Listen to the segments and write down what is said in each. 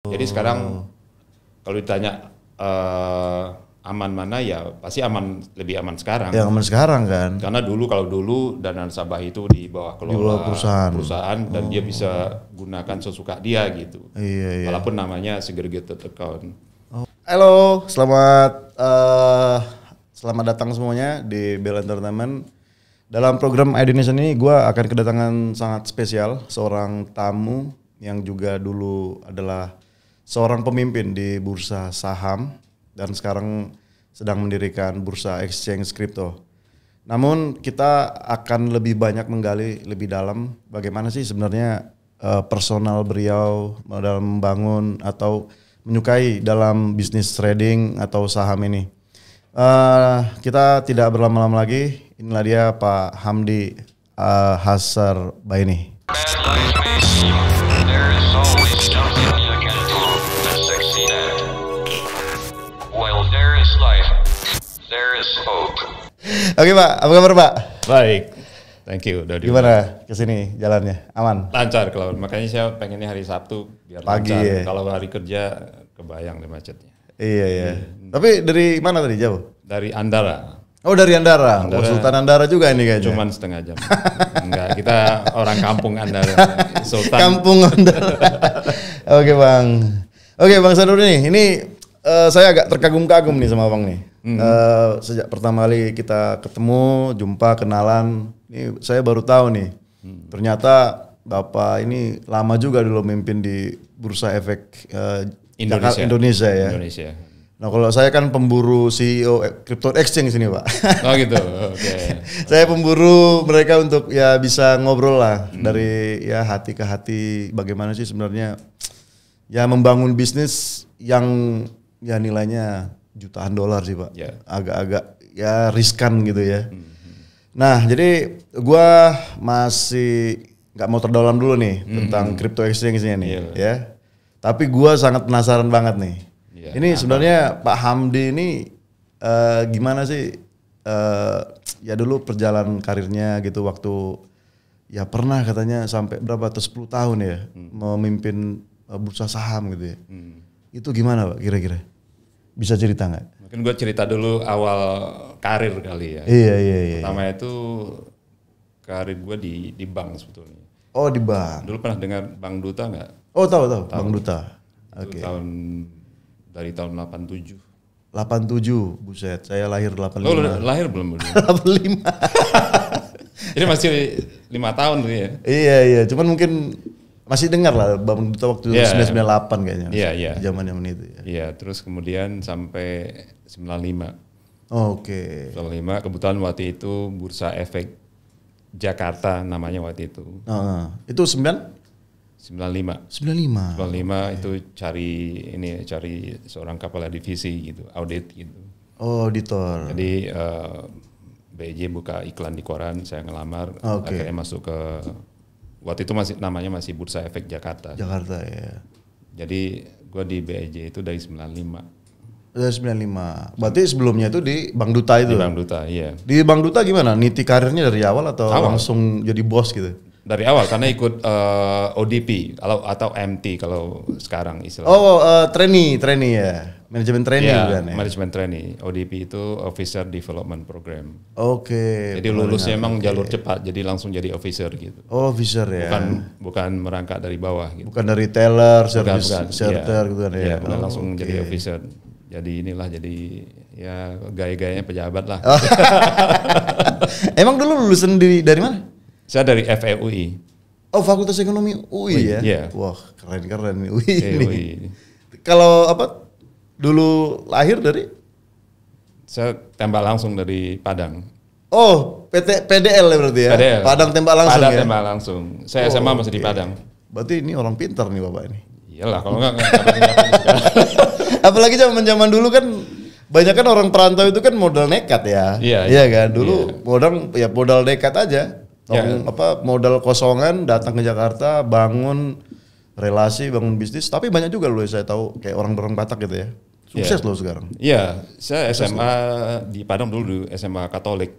Jadi sekarang kalau ditanya aman mana, ya pasti lebih aman sekarang. Ya aman sekarang kan. Karena kalau dulu dana nasabah itu di bawah kelola perusahaan dan dia bisa gunakan sesuka dia gitu. Iya. Walaupun namanya segregated account. Halo, selamat datang semuanya di Bell Entertainment. Dalam program Idonation ini gue akan kedatangan sangat spesial seorang tamu yang juga dulu adalah seorang pemimpin di bursa saham dan sekarang sedang mendirikan bursa exchange crypto. Namun kita akan lebih banyak menggali lebih dalam bagaimana sih sebenarnya personal beliau dalam membangun atau menyukai dalam bisnis trading atau saham ini. Kita tidak berlama-lama lagi. Inilah dia Pak Hamdi Hasar Baini. Oke Pak, apa kabar Pak? Baik, thank you. Gimana kesini jalannya? Aman? Lancar kalau makanya saya pengennya hari Sabtu biar pagi lancar. Ya? Kalau hari kerja kebayang deh macetnya. Iya. Tapi dari mana tadi jauh? Dari Andara. Oh dari Andara. Sultan Andara juga ini kayaknya. Cuman setengah jam. Enggak, kita orang kampung Andara. Sultan. Kampung Andara. Oke Bang Sanur ini saya agak terkagum-kagum nih sama Bang nih. Sejak pertama kali kita ketemu, jumpa, kenalan, ini saya baru tahu nih. Ternyata Bapak ini lama juga dulu memimpin di Bursa Efek Indonesia ya. Indonesia. Nah kalau saya kan pemburu CEO Crypto Exchange ini Pak. Oh gitu, oke. Saya pemburu mereka untuk ya bisa ngobrol lah dari ya hati ke hati bagaimana sih sebenarnya ya membangun bisnis yang ya nilainya jutaan dolar sih Pak. Yeah. Agak-agak ya riskan gitu ya. Nah jadi gua masih nggak mau terdalam dulu nih tentang Crypto Exchange-nya nih ya. Tapi gua sangat penasaran banget nih. Yeah, ini sebenarnya Pak Hamdi ini gimana sih ya dulu perjalanan karirnya gitu waktu ya pernah katanya sampai berapa atau 10 tahun ya memimpin bursa saham gitu ya. Itu gimana Pak kira-kira? Bisa cerita nggak? Mungkin gue cerita dulu awal karir kali ya. Iya. Pertama itu karir gue di bank sebetulnya. Oh di bank. Dulu pernah dengar Bank Duta nggak? Oh tahu Bank Duta. Oke. Dari tahun 87. 87, buset. Saya lahir 85. Lo lahir belum? 85. Ini masih 5 tahun tuh ya? Iya. Cuman mungkin masih dengar lah Bank Duta waktu 998 kayaknya. Iya. Zaman itu ya. Iya, terus kemudian sampai 95. Oke. 95 kebetulan waktu itu Bursa Efek Jakarta namanya waktu itu. Itu 95 itu cari seorang kepala divisi gitu, audit gitu. Oh, auditor. Jadi BJ buka iklan di koran, saya ngelamar, akhirnya masuk ke waktu itu namanya masih Bursa Efek Jakarta. Jakarta ya. Jadi gua di BJ itu dari 95. Dari 95. Berarti sebelumnya itu di Bank Duta itu. Di Bank Duta, iya. Di Bank Duta gimana? Niti karirnya dari awal atau langsung jadi bos gitu? Dari awal karena ikut ODP atau MT kalau sekarang istilahnya. Oh, trainee ya. Manajemen trainee kan ya. Manajemen trainee. ODP itu Officer Development Program. Oke. Jadi lulusnya emang jalur cepat, jadi langsung jadi officer gitu. Oh, officer ya. Bukan merangkak dari bawah gitu. Bukan dari teller, service center gitu kan ya. Iya, bukan langsung jadi officer. Jadi ya gaya-gayanya pejabat lah. Emang dulu lulusan dari mana? Saya dari FEUI. Oh, Fakultas Ekonomi UI ya? Iya. Wah, keren nih UI ini. Kalau dulu lahir dari? Saya tembak langsung dari Padang. Oh, PDL ya berarti ya? PDL. Padang tembak langsung Padang ya? tembak langsung. Saya SMA masih di Padang. Berarti ini orang pintar nih Bapak ini. Iyalah, kalau enggak Apalagi zaman dulu kan banyak kan orang perantau itu kan modal nekat ya. Iya kan? Dulu modal nekat aja. Modal kosongan datang ke Jakarta, bangun relasi, bangun bisnis. Tapi banyak juga loh saya tahu kayak orang Batak gitu ya. Sukses loh sekarang. Iya, saya SMA di Padang dulu SMA Katolik.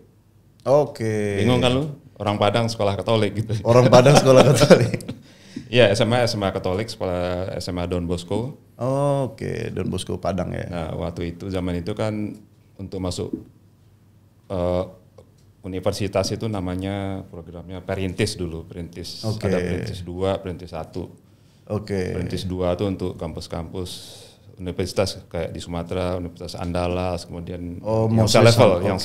Oke. Bingung kan lu? Orang Padang sekolah Katolik gitu. Orang Padang sekolah Katolik. Iya, SMA Katolik, sekolah SMA Don Bosco. Oke, Don Bosco Padang ya. Nah, waktu itu zaman itu kan untuk masuk universitas itu namanya programnya Perintis dulu, Perintis. Ada Perintis 2, Perintis 1. Perintis 2 itu untuk kampus-kampus universitas kayak di Sumatera, Universitas Andalas, kemudian yang selevel gitu.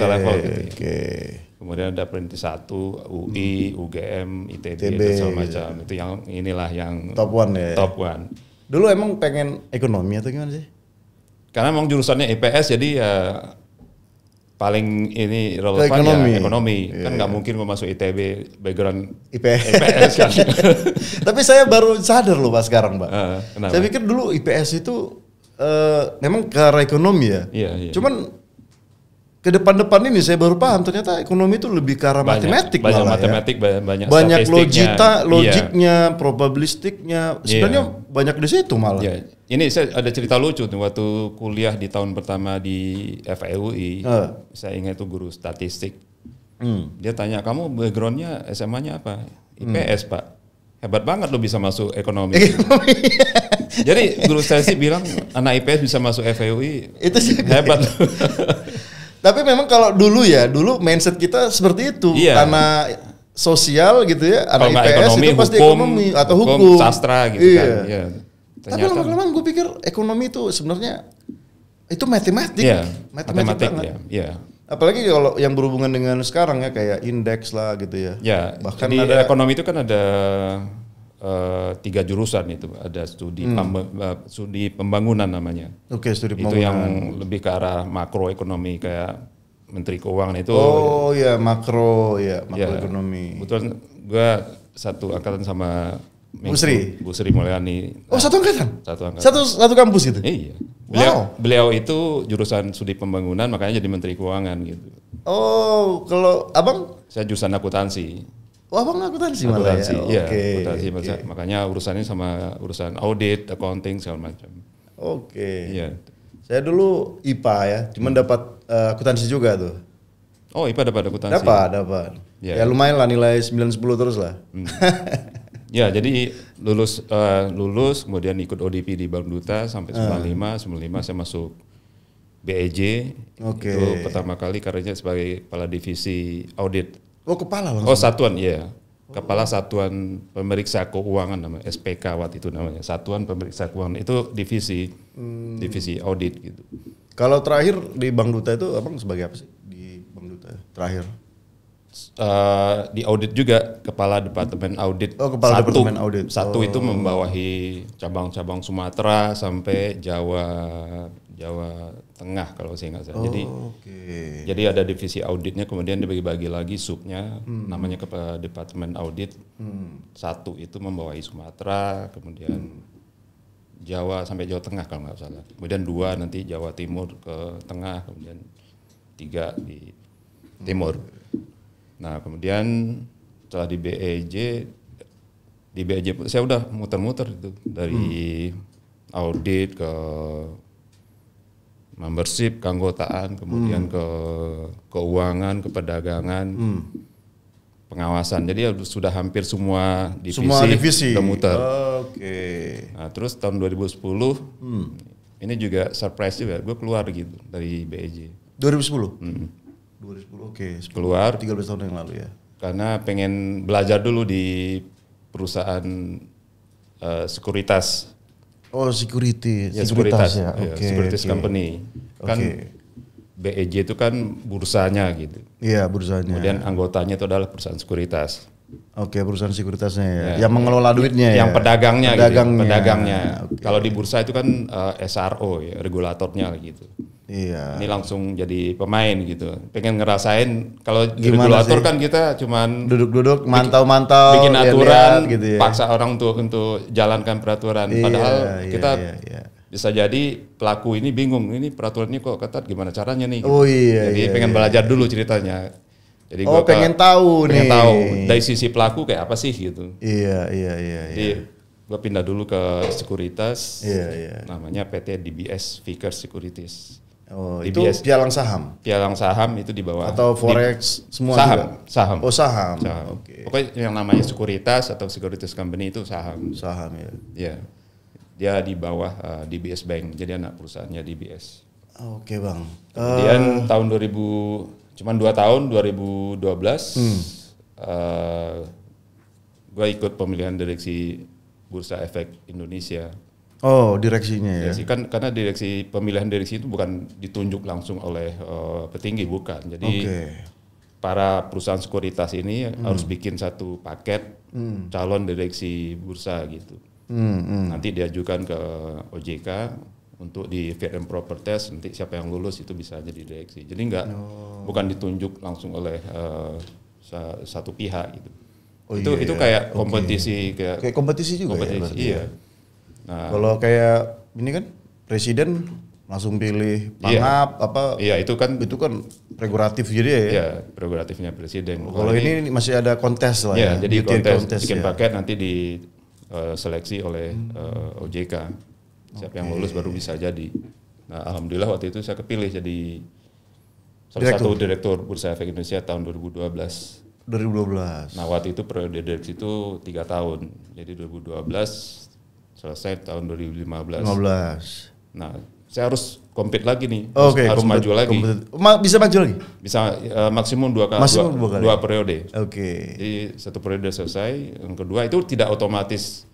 Kemudian ada Perintis 1, UI, UGM, ITB dan segala macam. Itu yang inilah yang top one ya. Top one. Dulu emang pengen ekonomi atau gimana sih? Karena emang jurusannya IPS jadi ya paling ini relevan ekonomi. Kan nggak mungkin mau masuk ITB background IPS kan. Tapi saya baru sadar loh Pak sekarang, Pak. Saya pikir dulu IPS itu memang ke arah ekonomi ya. Iya. Cuman ke depan ini saya baru paham ternyata ekonomi itu lebih ke arah matematik malah matematik, ya. banyak logiknya, probabilistiknya. Sebenarnya banyak di situ malah. Iya. Ini saya ada cerita lucu tuh waktu kuliah di tahun pertama di FEUI. Saya ingat itu guru statistik. Dia tanya, "Kamu backgroundnya SMA-nya apa?" IPS, Pak. Hebat banget lo bisa masuk ekonomi. Jadi guru statistik bilang anak IPS bisa masuk FEUI. Itu hebat. Tapi memang kalau dulu mindset kita seperti itu. Karena sosial gitu ya, anak IPS ekonomi, itu pasti ekonomi atau hukum, sastra gitu kan. Iya. Tapi lama-lama gue pikir ekonomi itu sebenarnya itu matematik. Matematik banget. Iya. Apalagi kalau yang berhubungan dengan sekarang ya kayak indeks lah gitu ya. Ya, bahkan di ekonomi itu kan ada 3 jurusan itu, ada studi pembangunan namanya. Oke, studi pembangunan. Itu yang lebih ke arah makroekonomi kayak Menteri Keuangan itu. Oh iya, makroekonomi. Kebetulan gue satu angkatan sama Bu Sri Mulyani. Oh, satu angkatan? Satu kampus gitu? Iya. Beliau itu jurusan studi pembangunan, makanya jadi Menteri Keuangan gitu. Oh, kalau abang? Saya jurusan akuntansi. Oh, abang akuntansi malah ya? Iya, akuntansi. Makanya urusannya sama urusan audit, accounting, segala macam. Oke. Iya. Saya dulu IPA ya, cuman dapat akuntansi juga tuh. Oh, IPA dapat akuntansi? Dapat. Ya lumayan lah, nilai 9-10 terus lah. Ya, jadi lulus kemudian ikut ODP di Bank Duta sampai 95 saya masuk BEJ. Itu pertama kali karirnya sebagai kepala divisi audit. Oh, kepala langsung. Oh, satuan, iya. Kepala Satuan Pemeriksa Keuangan namanya, SPK waktu itu namanya. Satuan Pemeriksa Keuangan itu divisi audit gitu. Kalau terakhir di Bank Duta itu abang sebagai apa sih di Bank Duta terakhir? Di audit juga, kepala departemen audit. Oh, kepala departemen audit. Satu itu membawahi cabang-cabang Sumatera sampai Jawa Tengah kalau saya nggak salah. Jadi ada divisi auditnya, kemudian dibagi-bagi lagi subnya, namanya kepala departemen audit. Satu itu membawahi Sumatera, kemudian Jawa sampai Jawa Tengah kalau nggak salah. Kemudian 2 nanti Jawa Timur ke tengah, kemudian 3 di timur. Nah, kemudian setelah di BEJ saya udah muter-muter itu dari audit ke membership, keanggotaan, kemudian ke keuangan, ke perdagangan, pengawasan. Jadi sudah hampir semua divisi udah muter. Nah, terus tahun 2010 ini juga surprise juga, gue keluar gitu dari BEJ. 2010? 2010, keluar 13 tahun yang lalu ya. Karena pengen belajar dulu di perusahaan sekuritas. Oh, sekuritas ya. Securities company. Kan BEJ itu kan bursanya gitu. Iya, bursanya. Kemudian anggotanya itu adalah perusahaan sekuritas. Oke, perusahaan sekuritasnya ya. Yang mengelola duitnya yang ya. Pedagangnya. Kalau di bursa itu kan SRO ya, regulatornya gitu. Iya. Ini langsung jadi pemain gitu. Pengen ngerasain kalau regulator kan kita cuman duduk-duduk, mantau-mantau, bikin aturan, gitu ya. Paksa orang untuk jalankan peraturan. Padahal kita bisa jadi pelaku ini bingung, ini peraturannya kok ketat, gimana caranya nih? Gitu. Jadi pengen belajar dulu ceritanya. Jadi gua pengen tahu dari sisi pelaku kayak apa sih gitu. Iya. Jadi gue pindah dulu ke sekuritas. Iya. Namanya PT DBS Vickers Securities. Oh, itu DBS. pialang saham. Pialang saham itu di bawah. Atau forex semua saham, juga? saham. Oh, saham. Oke. Pokoknya yang namanya sekuritas atau securities company itu saham. Saham ya. Ya. Dia di bawah DBS Bank. Jadi anak perusahaannya DBS. Oke, Bang. Kemudian tahun 2000 cuman 2 tahun 2012 gue ikut pemilihan direksi Bursa Efek Indonesia. Oh, direksinya ya. Direksi kan karena pemilihan direksi itu bukan ditunjuk langsung oleh petinggi, bukan. Jadi para perusahaan sekuritas ini harus bikin satu paket calon direksi bursa gitu. Nanti diajukan ke OJK untuk di fit and proper test, nanti siapa yang lulus itu bisa jadi direksi. Jadi bukan ditunjuk langsung oleh satu pihak gitu. Itu kayak kompetisi kayak kompetisi juga ya. Iya. Nah, kalau kayak ini kan presiden langsung pilih pangap Iya, itu kan prerogatif jadi ya. Iya, prerogatifnya presiden. Kalau ini masih ada kontes lah ya. Jadi kontes bikin paket nanti diseleksi oleh OJK. Siapa yang lulus baru bisa jadi. Nah, alhamdulillah waktu itu saya kepilih jadi salah satu direktur Bursa Efek Indonesia tahun 2012. Nah, waktu itu periode direksi itu 3 tahun. Jadi 2012 selesai tahun 2015. Nah, saya harus compete lagi nih. Harus maju lagi. Bisa maju lagi? Bisa maksimum dua periode. Jadi satu periode selesai, yang kedua itu tidak otomatis.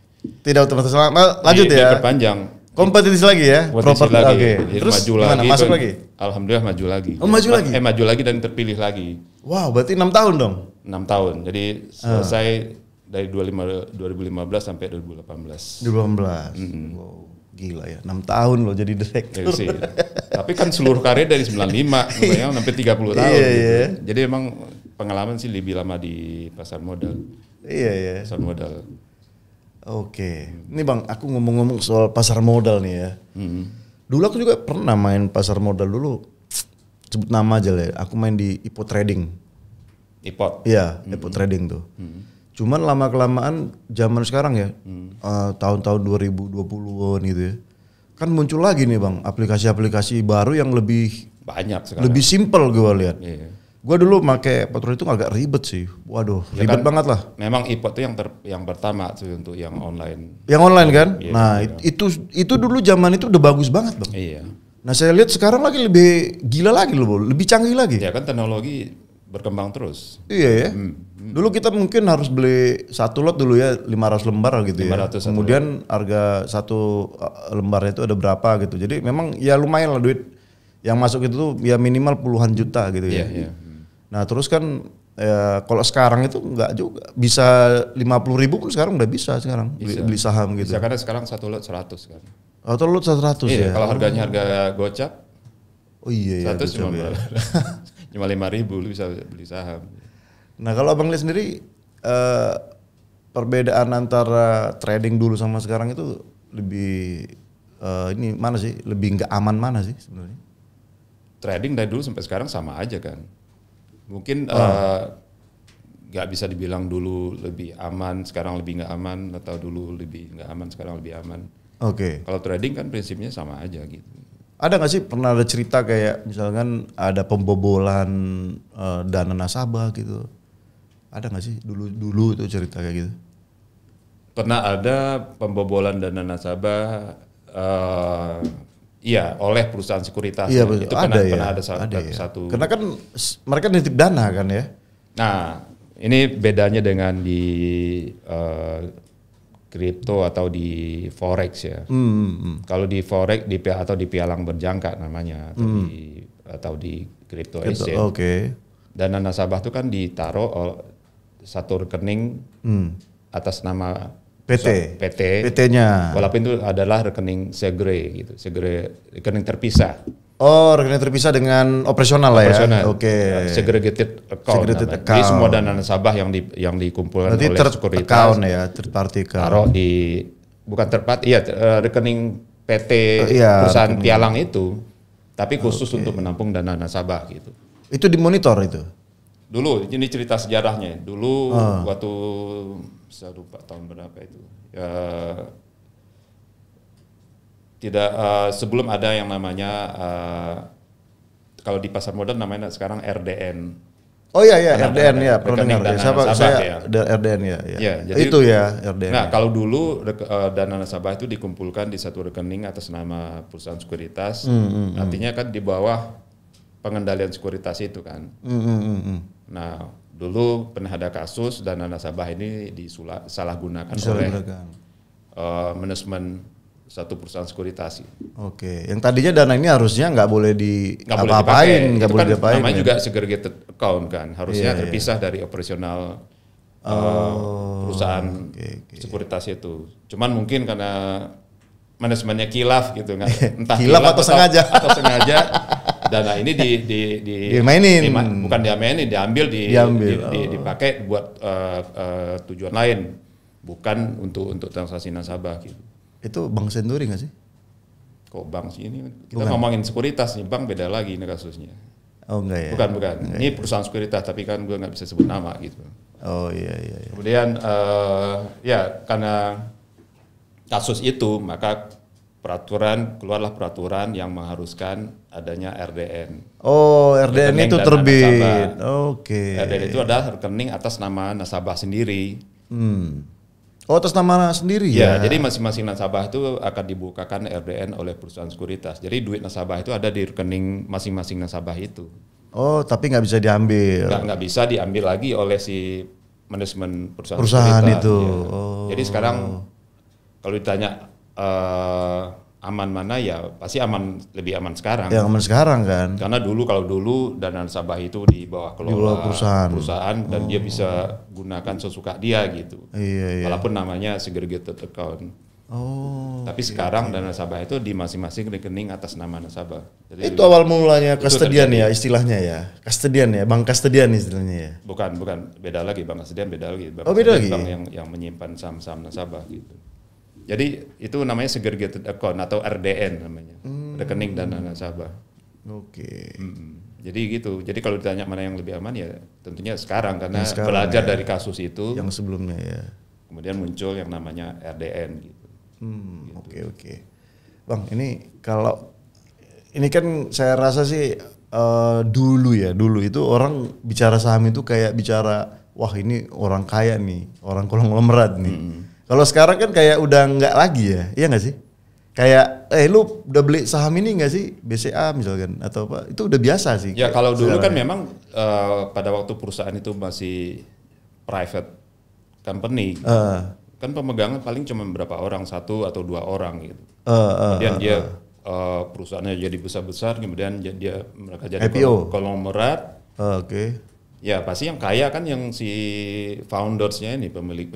Lanjut ya. Diperpanjang. Kompetisi lagi ya. Jadi terus maju lagi. Masuk lagi. Alhamdulillah maju lagi. Maju lagi. Maju lagi dan terpilih lagi. Wow, berarti 6 tahun dong. 6 tahun. Jadi selesai dari 2015 sampai 2018. 2018. Wow, gila ya. 6 tahun loh jadi direktur. Tapi kan seluruh karir dari 95 sampai 30 tahun gitu. Jadi emang pengalaman sih lebih lama di pasar modal. Iya. Pasar modal. Oke. Ini Bang, aku ngomong-ngomong soal pasar modal nih ya. Dulu aku juga pernah main pasar modal dulu. Sebut nama aja lah ya. Aku main di Ipot Trading. Ipot? Iya, Ipot Trading tuh. Cuman lama-kelamaan zaman sekarang ya, tahun-tahun 2020-an gitu ya. Kan muncul lagi nih Bang, aplikasi-aplikasi baru yang lebih banyak sekarang. Lebih simpel gue lihat. Iya. Gue dulu pakai Ipot itu agak ribet sih. Waduh, ya ribet kan, banget lah. Memang Ipot itu yang pertama tuh untuk yang online. Yang online kan? Iya, nah, itu dulu zaman itu udah bagus banget, Bang. Iya. Nah, saya lihat sekarang lagi lebih gila lagi loh, lebih canggih lagi. Ya kan teknologi berkembang terus. Iya ya. Dulu kita mungkin harus beli satu lot dulu ya 500 lembar gitu 500 ya. Kemudian harga satu lembarnya itu ada berapa gitu. Jadi memang ya lumayan lah duit yang masuk itu tuh ya minimal puluhan juta gitu ya. Iya. Nah terus kan ya, kalau sekarang itu enggak juga. Bisa 50.000 pun sekarang udah bisa sekarang beli saham gitu. Bisa karena sekarang satu lot 100 kan. Atau lot 100 ya. Kalau harganya harga gocap. Oh iya 100 cuma 5.000 lu bisa beli saham. Nah kalau Abang lihat sendiri perbedaan antara trading dulu sama sekarang itu lebih ini mana sih? Lebih nggak aman mana sih sebenarnya? Trading dari dulu sampai sekarang sama aja kan. Mungkin nggak bisa dibilang dulu lebih aman, sekarang lebih nggak aman, atau dulu lebih nggak aman, sekarang lebih aman. Oke. Kalau trading kan prinsipnya sama aja gitu. Ada nggak sih pernah ada cerita kayak misalkan ada pembobolan dana nasabah gitu? Ada nggak sih dulu itu cerita kayak gitu? Pernah ada pembobolan dana nasabah, iya oleh perusahaan sekuritas. Iya, itu pernah ada satu. Karena kan mereka nitip dana kan ya. Nah ini bedanya dengan di kripto atau di forex ya. Kalau di forex atau di pialang berjangka namanya atau di crypto exchange. Dana nasabah itu kan ditaruh satu rekening atas nama PT-nya. Walaupun itu adalah rekening segre gitu, rekening terpisah. Oh, rekening terpisah dengan operasional lah ya. Oke. Segregated account. Jadi semua dana nasabah yang dikumpulkan oleh sekuritas account ya, third party account. Taruh di bukan third party, rekening PT perusahaan pialang itu, tapi khusus untuk menampung dana nasabah gitu. Itu dimonitor itu. Dulu ini cerita sejarahnya. Dulu waktu saya lupa tahun berapa itu. Ya, tidak sebelum ada yang namanya kalau di pasar modal namanya sekarang RDN. Oh iya RDN ya, pernah dengar. Siapa saya ya. RDN ya. Ya, jadi, itu ya RDN. Nah, kalau dulu dana nasabah itu dikumpulkan di satu rekening atas nama perusahaan sekuritas, artinya kan di bawah pengendalian sekuritas itu kan. Nah, dulu pernah ada kasus dana nasabah ini disalahgunakan oleh manajemen satu perusahaan sekuritas. Oke, yang tadinya dana ini harusnya nggak boleh apa-apain, nggak boleh diapain. Namanya juga segregated account kan, harusnya terpisah dari operasional perusahaan sekuritas itu. Cuman mungkin karena manajemennya kilaf gitu kan, entah kilaf atau sengaja dana ini dimainin, bukan diambil, dipakai buat tujuan lain, bukan untuk transaksi nasabah gitu. Itu Bank Senturi nggak sih? Kok bank sih ini? Kita ngomongin sekuritas nih, bank beda lagi nih kasusnya. Oh enggak ya? Bukan. Enggak, ini perusahaan sekuritas, tapi kan gue nggak bisa sebut nama gitu. Oh iya. Kemudian ya karena kasus itu, maka keluarlah peraturan yang mengharuskan adanya RDN. Oh, RDN itu terbit. Oke. RDN itu adalah rekening atas nama nasabah sendiri. Oh, atas nama sendiri ya? Ya, jadi masing-masing nasabah itu akan dibukakan RDN oleh perusahaan sekuritas. Jadi duit nasabah itu ada di rekening masing-masing nasabah itu. Oh, tapi nggak bisa diambil? Nggak bisa diambil lagi oleh si manajemen perusahaan sekuritas itu. Ya. Oh. Jadi sekarang kalau ditanya aman mana, ya pasti lebih aman sekarang. Yang aman sekarang kan? Karena kalau dulu dana nasabah itu di bawah kelola perusahaan dan dia bisa gunakan sesuka dia gitu. Iya. Walaupun namanya segregated account. Tapi sekarang dana nasabah itu di masing-masing rekening atas nama nasabah. Jadi itu awal mulanya custodian ya istilahnya ya. Custodian ya, bank custodian istilahnya ya. Bukan, beda lagi bank custodian, beda lagi. Beda lagi. Bank yang menyimpan saham-saham nasabah gitu. Jadi itu namanya segregated account atau RDN namanya, rekening dana nasabah. Oke. Jadi gitu. Jadi kalau ditanya mana yang lebih aman, ya tentunya sekarang karena belajar dari kasus itu. Yang sebelumnya ya. Kemudian muncul yang namanya RDN gitu. Oke. Bang, ini kan saya rasa sih dulu itu orang bicara saham itu kayak bicara wah ini orang kaya nih, orang konglomerat nih. Kalau sekarang kan kayak udah nggak lagi ya, iya nggak sih? Kayak, lu udah beli saham ini nggak sih, BCA misalkan atau apa? Itu udah biasa sih. Ya kalau dulu kan memang pada waktu perusahaan itu masih private company, kan pemegangan paling cuma berapa orang, 1 atau 2 orang gitu. Kemudian dia perusahaannya jadi besar-besar, kemudian mereka jadi konglomerat. Oke. Ya pasti yang kaya kan yang si foundersnya ini pemilik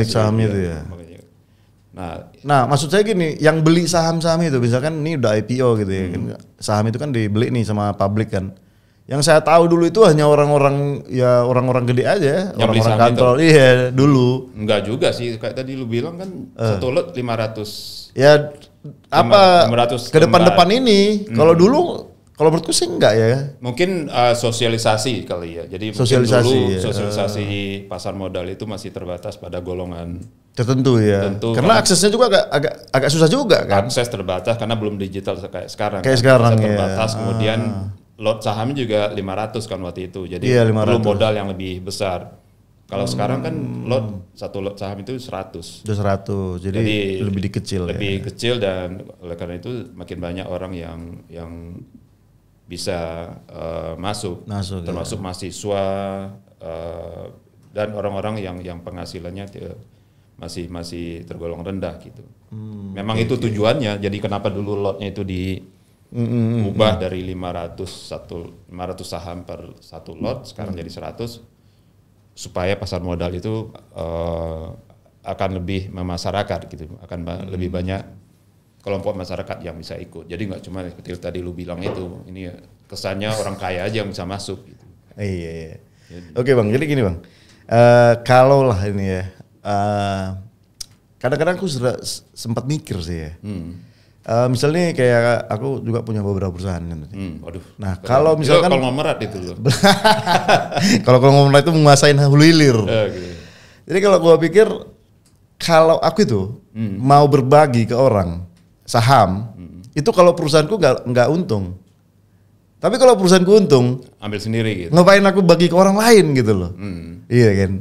saham itu ya. Nah maksud saya gini, yang beli saham-saham itu misalkan ini udah IPO gitu ya, kan saham itu kan dibeli nih sama publik kan. Yang saya tahu dulu itu hanya orang-orang gede aja, orang-orang kantor. Iya dulu. Enggak juga sih, kayak tadi lu bilang kan satu lot 500. Ya apa 500 ke depan ini. Kalau dulu, kalau menurutku sih enggak ya. Mungkin sosialisasi kali ya. Jadi sosialisasi pasar modal itu masih terbatas pada golongan tertentu ya. Karena aksesnya juga agak susah juga kan. Akses terbatas karena belum digital kayak sekarang. Sekarang terbatas, kemudian lot sahamnya juga 500 kan waktu itu. Jadi perlu modal yang lebih besar. Kalau sekarang kan satu lot saham itu 100. Udah 100. Jadi lebih dikecil. Lebih kecil, dan oleh karena itu makin banyak orang yang bisa masuk termasuk mahasiswa dan orang-orang yang penghasilannya masih tergolong rendah gitu. Memang itu tujuannya. Jadi kenapa dulu lotnya itu diubah dari 500 saham per satu lot sekarang jadi 100, supaya pasar modal itu akan lebih memasyarakat gitu, akan lebih banyak kelompok masyarakat yang bisa ikut. Jadi nggak cuma seperti tadi lu bilang itu, ini kesannya orang kaya aja yang bisa masuk gitu. Iya. Oke Bang, jadi gini Bang, kalau lah ini ya, kadang-kadang aku sempat mikir sih ya. Misalnya kayak aku juga punya beberapa perusahaan kan. Waduh. Nah kalau misalkan konglomerat itu loh. Kalau konglomerat itu menguasain hulu hilir. Okay. Jadi kalau gua pikir, kalau aku itu mau berbagi ke orang saham, itu kalau perusahaanku nggak untung. Tapi kalau perusahaanku untung, ambil sendiri gitu. Ngapain aku bagi ke orang lain gitu loh. Iya kan.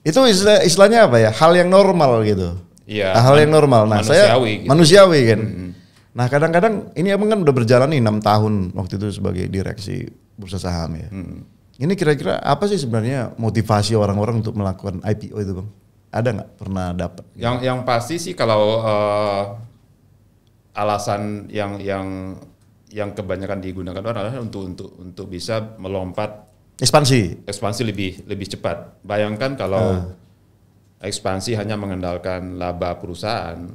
Itu istilahnya apa ya? Hal yang normal gitu. Iya. Hal yang normal. Nah, manusiawi, gitu. manusiawi kan. Nah, kadang-kadang ini abang kan udah berjalan nih 6 tahun waktu itu sebagai direksi bursa saham ya. Ini kira-kira apa sih sebenarnya motivasi orang-orang untuk melakukan IPO itu, Bang? Ada nggak pernah dapat? Yang pasti sih kalau alasan yang kebanyakan digunakan orang adalah untuk bisa melompat ekspansi lebih cepat. Bayangkan kalau ekspansi hanya mengandalkan laba perusahaan,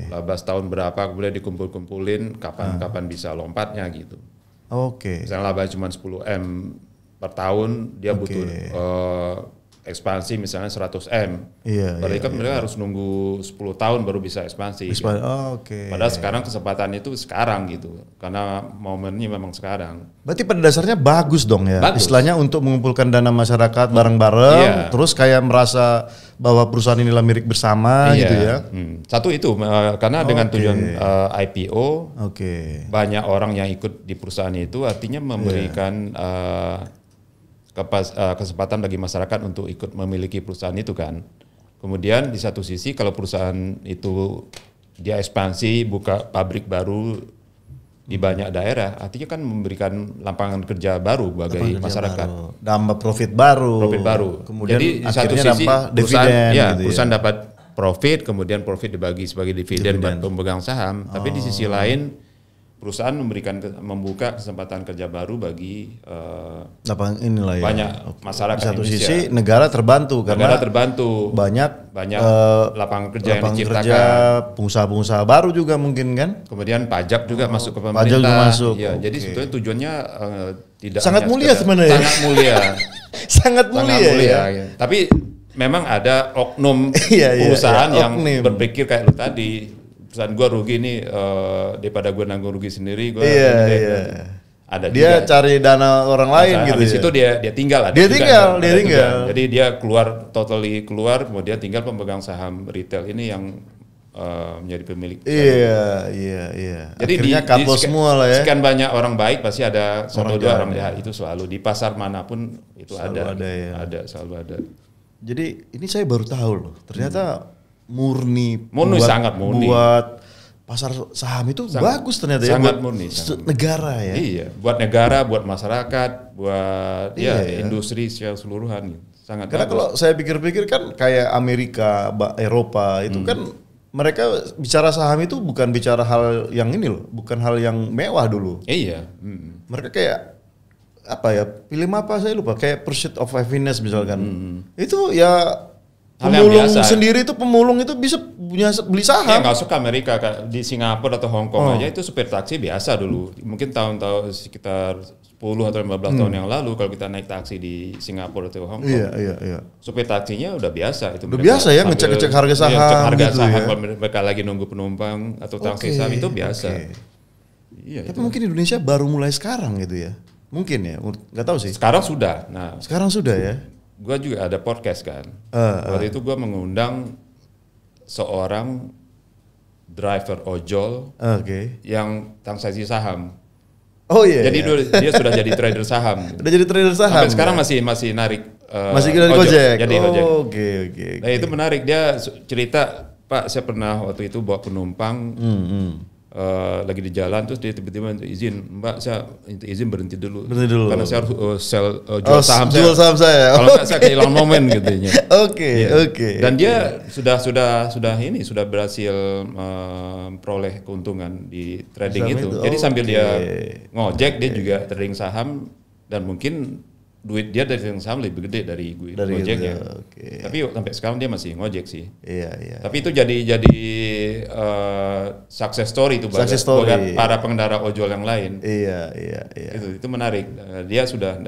laba setahun berapa kemudian dikumpul-kumpulin kapan bisa lompatnya gitu. Misalnya laba cuma 10M per tahun, dia butuh ekspansi misalnya 100M. Berarti kan mereka harus nunggu 10 tahun baru bisa ekspansi. Padahal sekarang kesempatan itu sekarang gitu. Karena momennya memang sekarang. Berarti pada dasarnya bagus dong ya. Bagus. Istilahnya untuk mengumpulkan dana masyarakat bareng-bareng, terus kayak merasa bahwa perusahaan inilah milik bersama gitu ya. Satu itu karena dengan tujuan IPO, banyak orang yang ikut di perusahaan itu artinya memberikan kesempatan bagi masyarakat untuk ikut memiliki perusahaan itu kan. Kemudian di satu sisi kalau perusahaan itu dia ekspansi, buka pabrik baru di banyak daerah, artinya kan memberikan lapangan kerja baru bagi masyarakat. Nambah profit baru. Kemudian jadi di satu sisi perusahaan dapat profit, kemudian profit dibagi sebagai dividen buat pemegang saham. Tapi di sisi lain perusahaan membuka kesempatan kerja baru bagi banyak masyarakat di satu Indonesia. Sisi negara terbantu karena banyak lapangan kerja yang diciptakan, pengusaha-pengusaha baru juga mungkin kan. Kemudian pajak juga masuk ke pemerintah. Pajak juga masuk. Ya, jadi sebetulnya tujuannya tidak sangat mulia sebenarnya. Sangat mulia. sangat mulia. Ya. Tapi memang ada oknum perusahaan yang berpikir kayak lu tadi. Perusahaan gue rugi nih daripada gue nanggung rugi sendiri, gue ada dia juga cari dana orang lain gitu. Di situ dia tinggal. Dia tinggal. Jadi dia keluar, kemudian tinggal pemegang saham retail ini yang menjadi pemilik. Iya. Jadi akhirnya kapok semua lah ya. Sekian banyak orang baik pasti ada satu dua orang jahat itu selalu di pasar manapun itu selalu selalu ada. Jadi ini saya baru tahu loh. Ternyata murni sangat murni buat pasar saham itu bagus ternyata sangat buat murni negara ya. Iya, buat negara, buat masyarakat, buat industri secara keseluruhan sangat. Karena kalau saya pikir-pikir kan kayak Amerika, Eropa itu kan mereka bicara saham itu bukan bicara hal yang ini loh, bukan hal yang mewah dulu. Iya. Mereka kayak apa ya? Film apa saya lupa, kayak Pursuit of Happiness misalkan. Itu ya pemulung sendiri itu bisa beli saham. Ya nggak usah ke Amerika, di Singapura atau Hong Kong aja itu supir taksi biasa dulu. Mungkin tahun-tahun sekitar 10 atau 15 tahun yang lalu kalau kita naik taksi di Singapura atau Hong Kong. Iya. Supir taksinya udah biasa itu. Udah biasa ya ngecek harga saham. Ngecek harga gitu saham ya. kalau mereka lagi nunggu penumpang atau taksi saham itu biasa. Iya. Tapi mungkin Indonesia baru mulai sekarang gitu ya. Mungkin ya, nggak tahu sih. Sekarang sudah. Sekarang sudah ya. Gue juga ada podcast kan. Waktu itu gue mengundang seorang driver ojol yang transaksi saham. Oh iya. Jadi dia sudah jadi trader saham. Udah jadi trader saham. Sampai sekarang masih narik. Masih dari Gojek. Jadi ojek. Oke. Nah itu menarik, dia cerita, Pak saya pernah waktu itu bawa penumpang. Lagi di jalan terus dia tiba-tiba izin, Mbak saya izin berhenti dulu karena saya harus jual saham saya. Kalau nggak saya kehilangan momen gitu. Oke. Dan dia sudah berhasil memperoleh keuntungan di trading itu. Jadi sambil dia ngojek dia juga trading saham dan mungkin duit dia dari saham lebih gede dari Gojek ya. Tapi sampai sekarang dia masih ngojek sih. Iya. Tapi itu jadi success story itu buat para pengendara ojol yang lain. Iya. Itu menarik. Dia sudah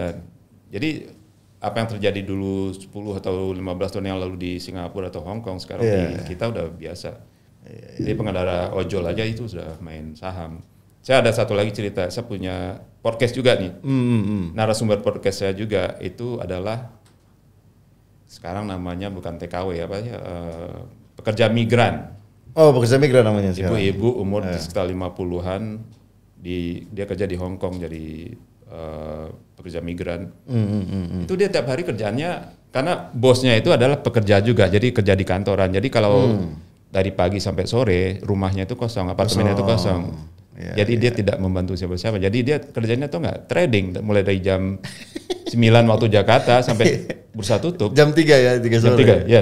jadi apa yang terjadi dulu 10 atau 15 tahun yang lalu di Singapura atau Hong Kong sekarang di kita udah biasa. Jadi pengendara ojol aja itu sudah main saham. Saya ada satu lagi cerita, saya punya podcast juga nih. Narasumber podcast saya juga itu adalah sekarang namanya bukan TKW pekerja migran. Oh, pekerja migran namanya sekarang. Ibu-ibu umur di sekitar 50-an dia kerja di Hong Kong jadi pekerja migran. Itu dia tiap hari kerjaannya, karena bosnya itu adalah pekerja juga, jadi kerja di kantoran. Jadi kalau dari pagi sampai sore rumahnya itu kosong, apartemennya itu kosong. Jadi dia tidak membantu siapa-siapa. Jadi dia kerjanya tuh nggak trading, mulai dari jam 9 waktu Jakarta sampai bursa tutup. Jam 3 ya, 3 sore. Jam 3, ya.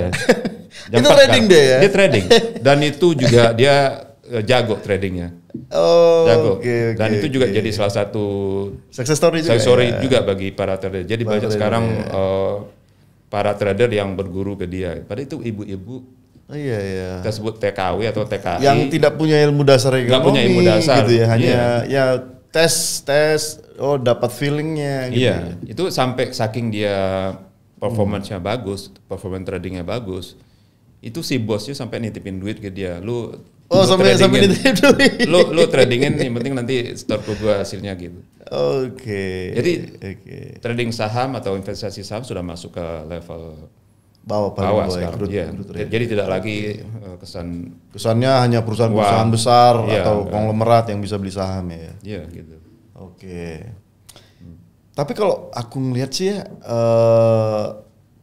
Jam itu trading deh ya? Dia trading. Dan itu juga dia jago tradingnya. Jago. Dan itu juga jadi salah satu success story juga bagi para trader. Jadi banyak sekarang para trader yang berguru ke dia. Padahal itu ibu-ibu kita sebut TKW atau TKI. Yang tidak punya ilmu dasar ekonomi. Nggak punya ilmu dasar. Gitu ya. Hanya ya tes, dapat feelingnya. Gitu. Iya, itu sampai saking dia performance-nya bagus, performance tradingnya bagus. Itu si bosnya sampai nitipin duit ke dia. Sampai nitipin duit. Lu tradingin, yang penting nanti store ke gua hasilnya gitu. Jadi trading saham atau investasi saham sudah masuk ke level bawah sekarang. Jadi tidak lagi kesannya hanya perusahaan-perusahaan besar atau konglomerat yang bisa beli saham ya. Iya gitu. Tapi kalau aku ngelihat sih ya,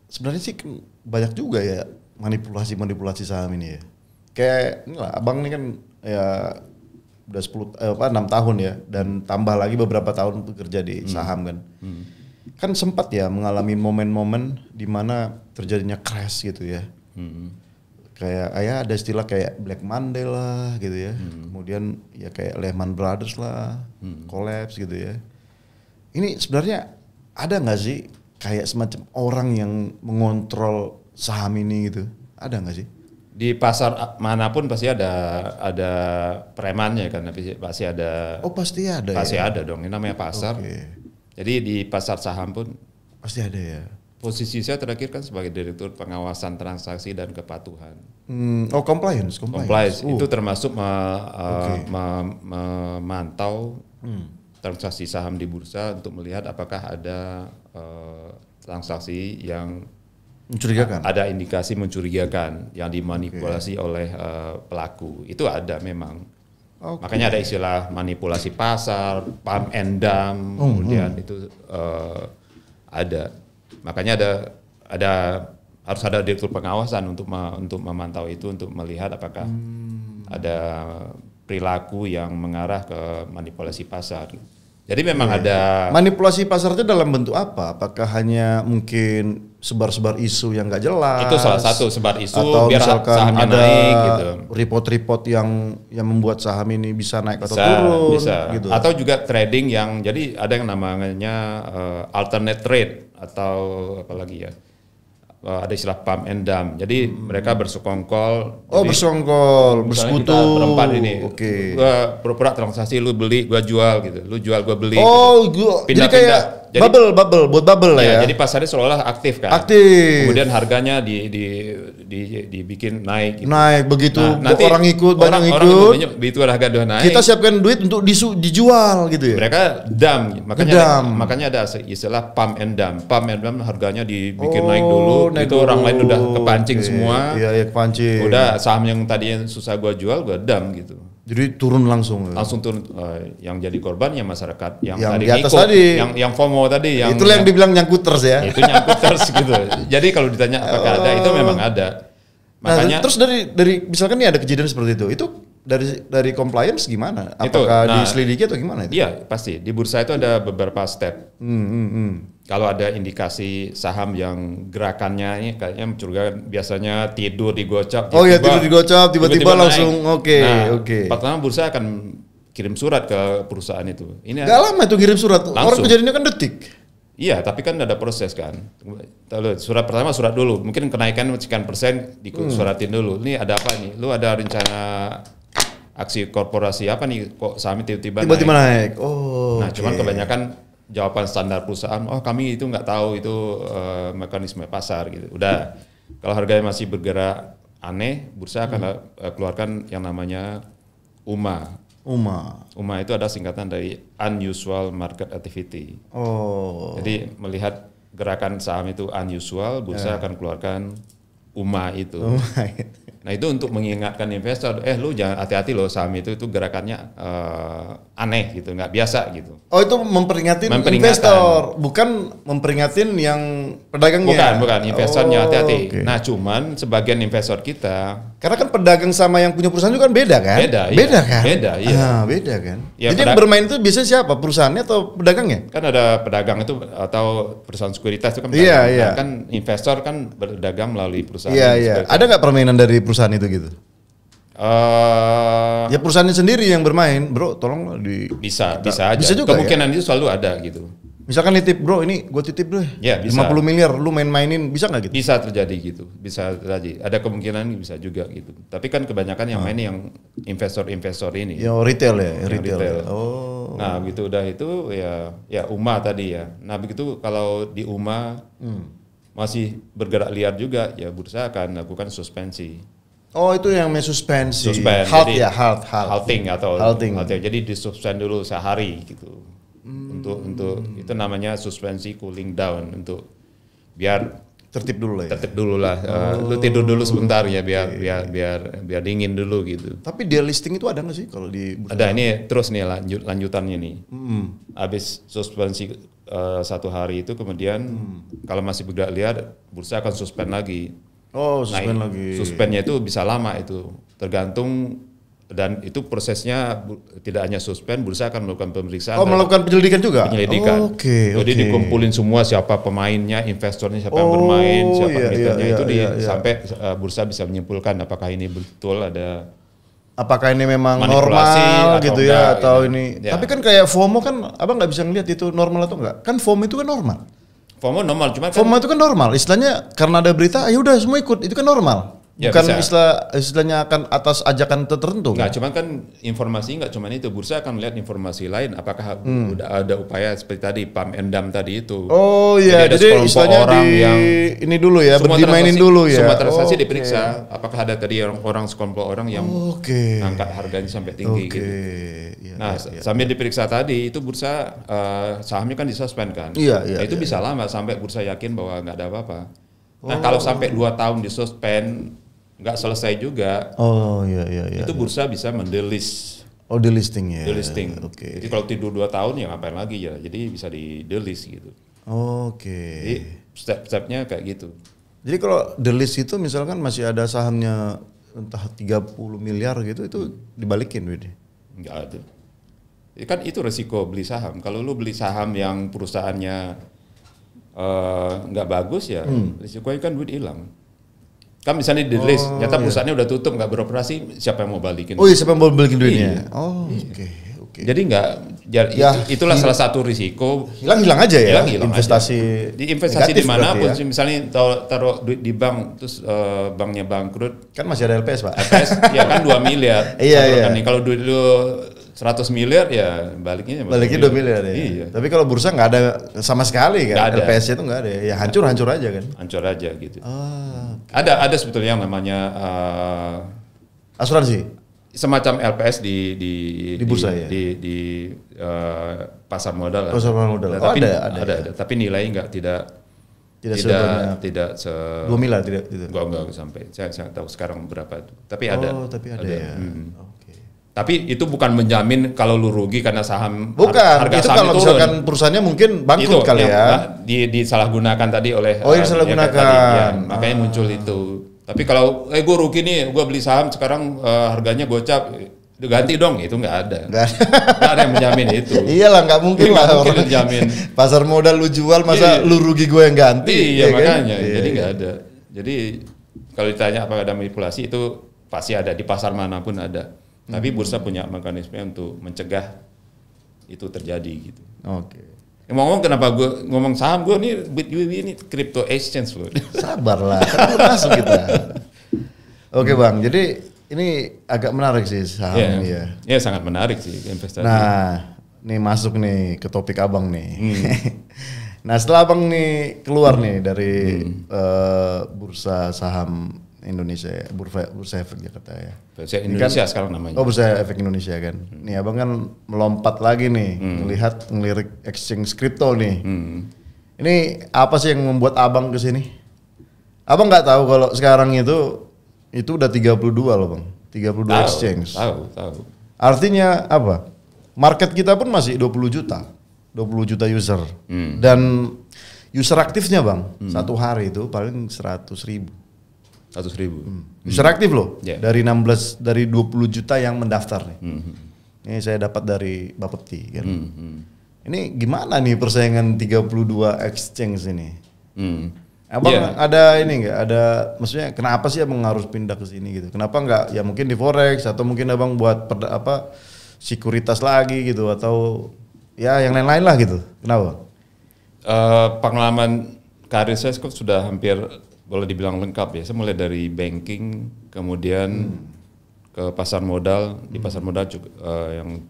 sebenarnya sih banyak juga ya manipulasi saham ini ya. Kayak inilah abang ini kan ya udah 6 tahun ya, dan tambah lagi beberapa tahun bekerja di saham kan. Kan sempat ya mengalami momen-momen di mana terjadinya crash gitu ya. Kayak ada istilah kayak Black Monday lah gitu ya. Kemudian ya kayak Lehman Brothers lah, collapse gitu ya. Ini sebenarnya ada nggak sih kayak semacam orang yang mengontrol saham ini gitu? Ada nggak sih? Di pasar manapun pasti ada premannya kan, pasti ada. Pasti ada. Pasti ada dong. Ini namanya pasar. Jadi di pasar saham pun pasti ada ya. Posisi saya terakhir kan sebagai direktur pengawasan transaksi dan kepatuhan. Compliance. Itu termasuk memantau transaksi saham di bursa untuk melihat apakah ada transaksi yang mencurigakan. Ada indikasi mencurigakan yang dimanipulasi oleh pelaku. Itu ada memang. Makanya ada istilah manipulasi pasar, pump and dump, kemudian itu ada. Makanya harus ada direktur pengawasan untuk memantau itu, untuk melihat apakah ada perilaku yang mengarah ke manipulasi pasar. Jadi memang ada. Manipulasi pasar itu dalam bentuk apa? Apakah hanya mungkin sebar-sebar isu yang nggak jelas? Itu salah satu, sebar isu atau biar sahamnya ada naik gitu. Report-report yang membuat saham ini bisa naik atau turun. Bisa. Gitu. Atau juga trading yang, jadi ada yang namanya alternate trade atau apalagi ya. Ada istilah pump and dump. Jadi mereka bersekongkol. Bersekongkol, bersekutu. Kita berempat ini. Gua pura-pura transaksi, lu beli, gua jual gitu. Lu jual, gua beli. Gitu. Jadi kayak bubble buat bubble lah ya. Jadi pasarnya seolah-olah aktif kan. Aktif. Kemudian harganya dibikin naik gitu. Naik begitu. Nanti orang ikut, banyak ikut. Begitu harga udah naik. Kita siapkan duit untuk dijual gitu ya. Mereka dump. Makanya ada istilah pump and dump. Pump and dump harganya dibikin naik dulu. Itu orang lain udah kepancing semua. Iya, kepancing. Udah saham yang tadinya susah gua jual, gua dump gitu. Jadi turun langsung. Langsung turun. Yang jadi korban ya masyarakat yang tadi di atas ikut, tadi. Yang FOMO tadi. Itulah yang dibilang nyangkuters ya. Itu nyangkuters gitu. Jadi kalau ditanya apakah ada, itu memang ada. Makanya. Terus dari misalkan nih ada kejadian seperti itu dari compliance gimana? Apakah diselidiki atau gimana itu? Iya pasti. Di bursa itu ada beberapa step. Kalau ada indikasi saham yang gerakannya ini kayaknya mencurigakan, biasanya tidur digocap. Tidur digocap tiba-tiba langsung oke. Pertama bursa akan kirim surat ke perusahaan itu. Ini gak lama itu kirim surat. Orang kejadiannya kan detik. Iya, tapi kan ada proses kan. Surat pertama surat dulu. Mungkin kenaikan sekian persen disuratin dulu. Ini ada apa nih? Lu ada rencana aksi korporasi apa nih? Kok saham tiba-tiba naik? Cuman kebanyakan jawaban standar perusahaan, kami itu nggak tahu itu mekanisme pasar gitu. Udah, kalau harganya masih bergerak aneh, bursa akan keluarkan yang namanya UMA. UMA itu ada singkatan dari Unusual Market Activity. Jadi melihat gerakan saham itu unusual, bursa akan keluarkan UMA itu. Nah itu untuk mengingatkan investor, lu jangan hati-hati loh saham itu gerakannya aneh gitu, nggak biasa gitu. Oh itu memperingatin investor, bukan memperingatin yang pedagangnya. Bukan investornya hati-hati. Okay. Nah cuman sebagian investor kita, karena kan pedagang sama yang punya perusahaan juga kan beda kan? Beda kan? Beda kan. Ya, jadi yang bermain itu biasanya siapa? Perusahaannya atau pedagangnya? Kan ada pedagang itu atau perusahaan sekuritas itu kan. Iya. Kan investor kan berdagang melalui perusahaan. Iya. Ada nggak permainan dari perusahaan itu gitu? Ya perusahaannya sendiri yang bermain, bro. Tolong bisa aja. Bisa juga, kemungkinan itu selalu ada gitu. Misalkan nitip, bro, ini gue titip deh. Ya, bisa. 50 miliar, lu main-mainin, bisa nggak gitu? Bisa terjadi gitu, bisa terjadi. Ada kemungkinan bisa juga gitu. Tapi kan kebanyakan yang main yang investor ini. Yang retail ya, retail. Oh. Nah, begitu udah itu ya UMA tadi ya. Nah, begitu kalau di UMA masih bergerak liar juga, ya bursa akan lakukan suspensi. Oh, itu yang suspensi. Halting. Jadi disuspend dulu sehari gitu. Untuk itu namanya suspensi cooling down, untuk biar tertib dulu lah. Lu tidur dulu sebentar ya biar dingin dulu gitu. Tapi dia listing itu ada nggak sih kalau di bursa? Ada, ini terus nih lanjutannya nih. Habis suspensi 1 hari itu kemudian kalau masih bergerak liar bursa akan suspend lagi. Oh, suspend lagi. Suspennya itu bisa lama itu, tergantung. Dan itu prosesnya tidak hanya suspend, bursa akan melakukan pemeriksaan. Oh, melakukan penyelidikan juga? Penyelidikan. Jadi dikumpulin semua siapa pemainnya, investornya, siapa yang bermain, siapa miternya, itu sampai bursa bisa menyimpulkan apakah ini betul ada. Apakah ini memang normal gitu ya, atau ini. Ya. Tapi kan kayak FOMO kan, abang nggak bisa ngeliat itu normal atau enggak? Kan FOMO itu kan normal. FOMO normal, cuma FOMO itu kan normal. Istilahnya karena ada berita, ya udah semua ikut, itu kan normal. Ya, bukan istilahnya akan atas ajakan tertentu. Nggak, cuman kan informasi nggak cuman itu, bursa akan melihat informasi lain. Apakah udah ada upaya seperti tadi pump and dump tadi itu? Oh iya, jadi istilahnya orang yang ini dulu ya, dimainin dulu ya. Semua transaksi diperiksa. Apakah ada tadi orang sekelompok orang yang angkat harganya sampai tinggi gitu. Nah, sambil diperiksa tadi itu bursa sahamnya kan disuspend kan. Iya. Itu bisa lama sampai bursa yakin bahwa nggak ada apa-apa. Nah, kalau sampai 2 tahun disuspend nggak selesai juga. Oh iya. Itu bursa bisa mendelist. Oh, delisting ya. Delisting. Oke. Jadi kalau tidur 2 tahun ya ngapain lagi ya? Jadi bisa di delist gitu. Oke. Jadi step-stepnya kayak gitu. Jadi kalau delist itu misalkan masih ada sahamnya entah 30 miliar gitu, itu dibalikin duitnya? Nggak ada. Kan itu resiko beli saham. Kalau lu beli saham yang perusahaannya nggak bagus ya, risikonya kan duit hilang. Kan misalnya di list, nyata perusahaannya udah tutup, nggak beroperasi, siapa yang mau balikin? Oh iya, siapa yang mau balikin duitnya? Iya. Oh oke. Jadi itulah salah satu risiko. Hilang aja ya. Hilang investasi. Di investasi di manapun, ya? Misalnya taruh duit di bank, terus banknya bangkrut. Kan masih ada LPS, Pak. LPS ya kan 2 miliar. Iya. Kalau duit lu 100 miliar ya baliknya 2 miliar ya. Iya. Tapi kalau bursa nggak ada sama sekali kan, LPS itu nggak ada. Ya hancur aja kan. Hancur aja gitu. Ada sebetulnya yang namanya asuransi. Semacam LPS di bursa ya. Di pasar modal. Pasar modal. Tapi ada. Tapi nilainya tidak 2 miliar tidak. Enggak sampai. Saya tahu sekarang berapa itu. Tapi ada. Oh, tapi ada ya. Tapi itu bukan menjamin kalau lu rugi karena saham harga itu saham kalau turun. Misalkan perusahaannya mungkin bangkrut kali ya. Disalahgunakan tadi oleh disalahgunakan. Makanya muncul itu. Tapi kalau gue rugi nih, gue beli saham sekarang harganya gocap, ganti dong, itu nggak ada. Nggak ada yang menjamin itu. Iyalah, nggak mungkin lah orang menjamin. Pasar modal lu jual, masa lu rugi gue yang ganti? Iya makanya, jadi nggak ada. Jadi kalau ditanya apakah ada manipulasi, itu pasti ada, di pasar manapun ada. Tapi bursa punya mekanisme untuk mencegah itu terjadi gitu. Oke. Ngomong kenapa gue ngomong saham, gue nih Bitwiwi ini crypto exchange loh. Sabarlah, kan masuk kita. Oke Bang, jadi ini agak menarik sih saham ini ya. Iya sangat menarik sih investasi. Nah, nih masuk nih ke topik abang nih. Nah setelah abang nih keluar nih dari bursa saham Indonesia ya, bursa efek Jakarta ya. Bursa Indonesia kan, sekarang namanya. Oh, bursa efek Indonesia kan. Nih abang kan melompat lagi nih, ngelirik exchange crypto nih. Ini apa sih yang membuat abang ke sini? Abang nggak tahu kalau sekarang itu Itu udah 32 loh Bang. 32 exchange. Tahu. Artinya apa? Market kita pun masih 20 juta. 20 juta user. Dan user aktifnya Bang, satu hari itu paling 100 ribu. 100 ribu. User aktif loh. Yeah. Dari 20 juta yang mendaftar nih. Ini saya dapat dari Bapepti kan. Ini gimana nih persaingan 32 exchange ini? Abang ada ini nggak? Ada maksudnya kenapa sih abang harus pindah ke sini gitu? Kenapa nggak ya mungkin di forex atau mungkin abang buat sekuritas lagi gitu atau ya yang lain-lain lah gitu? Kenapa? Pengalaman karir saya sudah hampir boleh dibilang lengkap ya. Saya mulai dari banking, kemudian ke pasar modal. Di pasar modal juga yang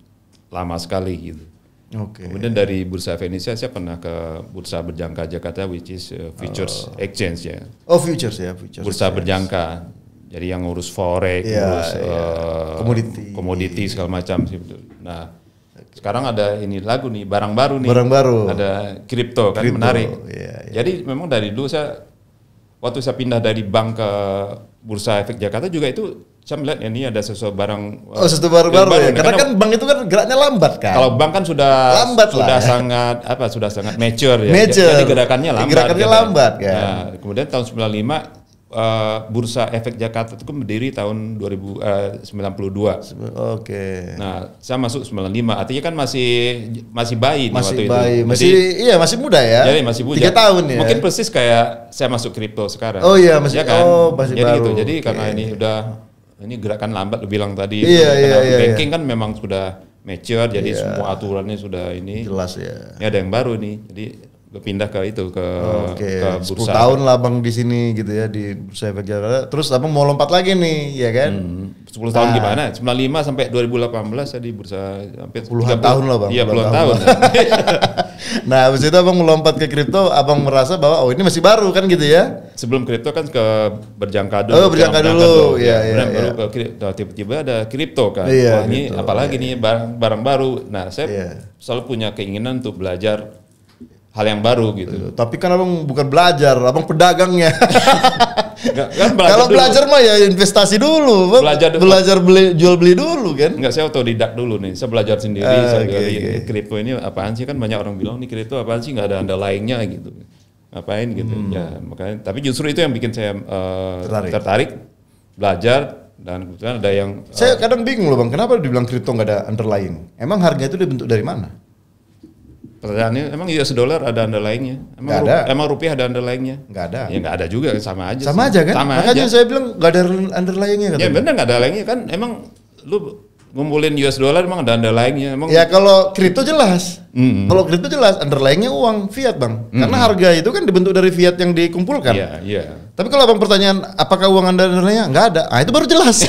lama sekali gitu. Kemudian dari Bursa Efek Indonesia saya pernah ke Bursa Berjangka Jakarta, which is Futures Exchange ya. Oh futures ya, futures. Bursa Berjangka. Jadi yang ngurus forex, ngurus komoditi segala macam sih. Nah, sekarang ada ini lagu nih, barang baru nih. Barang baru. Ada kripto kan menarik. Jadi memang dari dulu waktu saya pindah dari bank ke Bursa Efek Jakarta juga itu saya melihat ini ada sesuatu barang. Sesuatu baru ya. Karena kan bank itu kan geraknya lambat kan. Kalau bank kan sudah sangat mature ya. Jadi gerakannya lambat. Kan. Nah, kemudian tahun 95 Bursa Efek Jakarta itu kan berdiri tahun 92. Nah, saya masuk 95. Artinya kan masih bayi nih waktu bayi. itu. Masih muda ya. Jadi masih muda. 3 tahun ya. Mungkin persis kayak saya masuk kripto sekarang. Oh iya, masih ya kan? masih jadi baru. gitu. Jadi karena ini gerakan lambat lu bilang tadi. Banking kan memang sudah mature, jadi semua aturannya sudah ini. Jelas ya. Ini ada yang baru nih. Jadi gue pindah ke bursa. 10 tahun lah Bang di sini gitu ya di Bursa Efek Jakarta. Terus abang mau lompat lagi nih, ya kan? 10 tahun gimana? 95 sampai 2018 saya di bursa hampir puluhan tahun lah Bang. Iya, puluhan tahun. Nah, habis itu abang melompat ke kripto, abang merasa bahwa ini masih baru kan gitu ya? Sebelum kripto kan ke berjangka dulu. Oh, berjangka dulu. Baru ke tiba-tiba ada kripto kan. Wah, ini apalagi nih barang baru. Nah, saya selalu punya keinginan untuk belajar hal yang baru gitu. Tapi kan abang bukan belajar, abang pedagangnya. Kalau dulu. belajar mah ya investasi dulu, belajar jual beli dulu kan. Enggak, saya otodidak dulu nih. Saya belajar sendiri. Kripto ini apaan sih, kan banyak orang bilang nih kripto apaan sih, nggak ada underlying-nya gitu. Ngapain gitu. Ya, makanya tapi justru itu yang bikin saya tertarik belajar. Dan kebetulan ada yang saya kadang bingung loh Bang, kenapa dibilang kripto nggak ada underlying? Emang harga itu dibentuk dari mana? Pertanyaannya, emang US dollar ada underlying-nya? Emang rupiah ada underlying-nya? Nggak ada. Ya nggak ada juga, sama aja. Sama aja kan? Makanya saya bilang nggak ada underlying-nya. Ya benar nggak ada underlying-nya kan? Emang lu ngumpulin US dollar emang ada underlying-nya? Emang ya kalau kripto jelas. Kalau kripto jelas underlying-nya uang fiat Bang. Karena harga itu kan dibentuk dari fiat yang dikumpulkan. Iya. Tapi kalau abang pertanyaan apakah uang anda underlying-nya? Nggak ada. Itu baru jelas.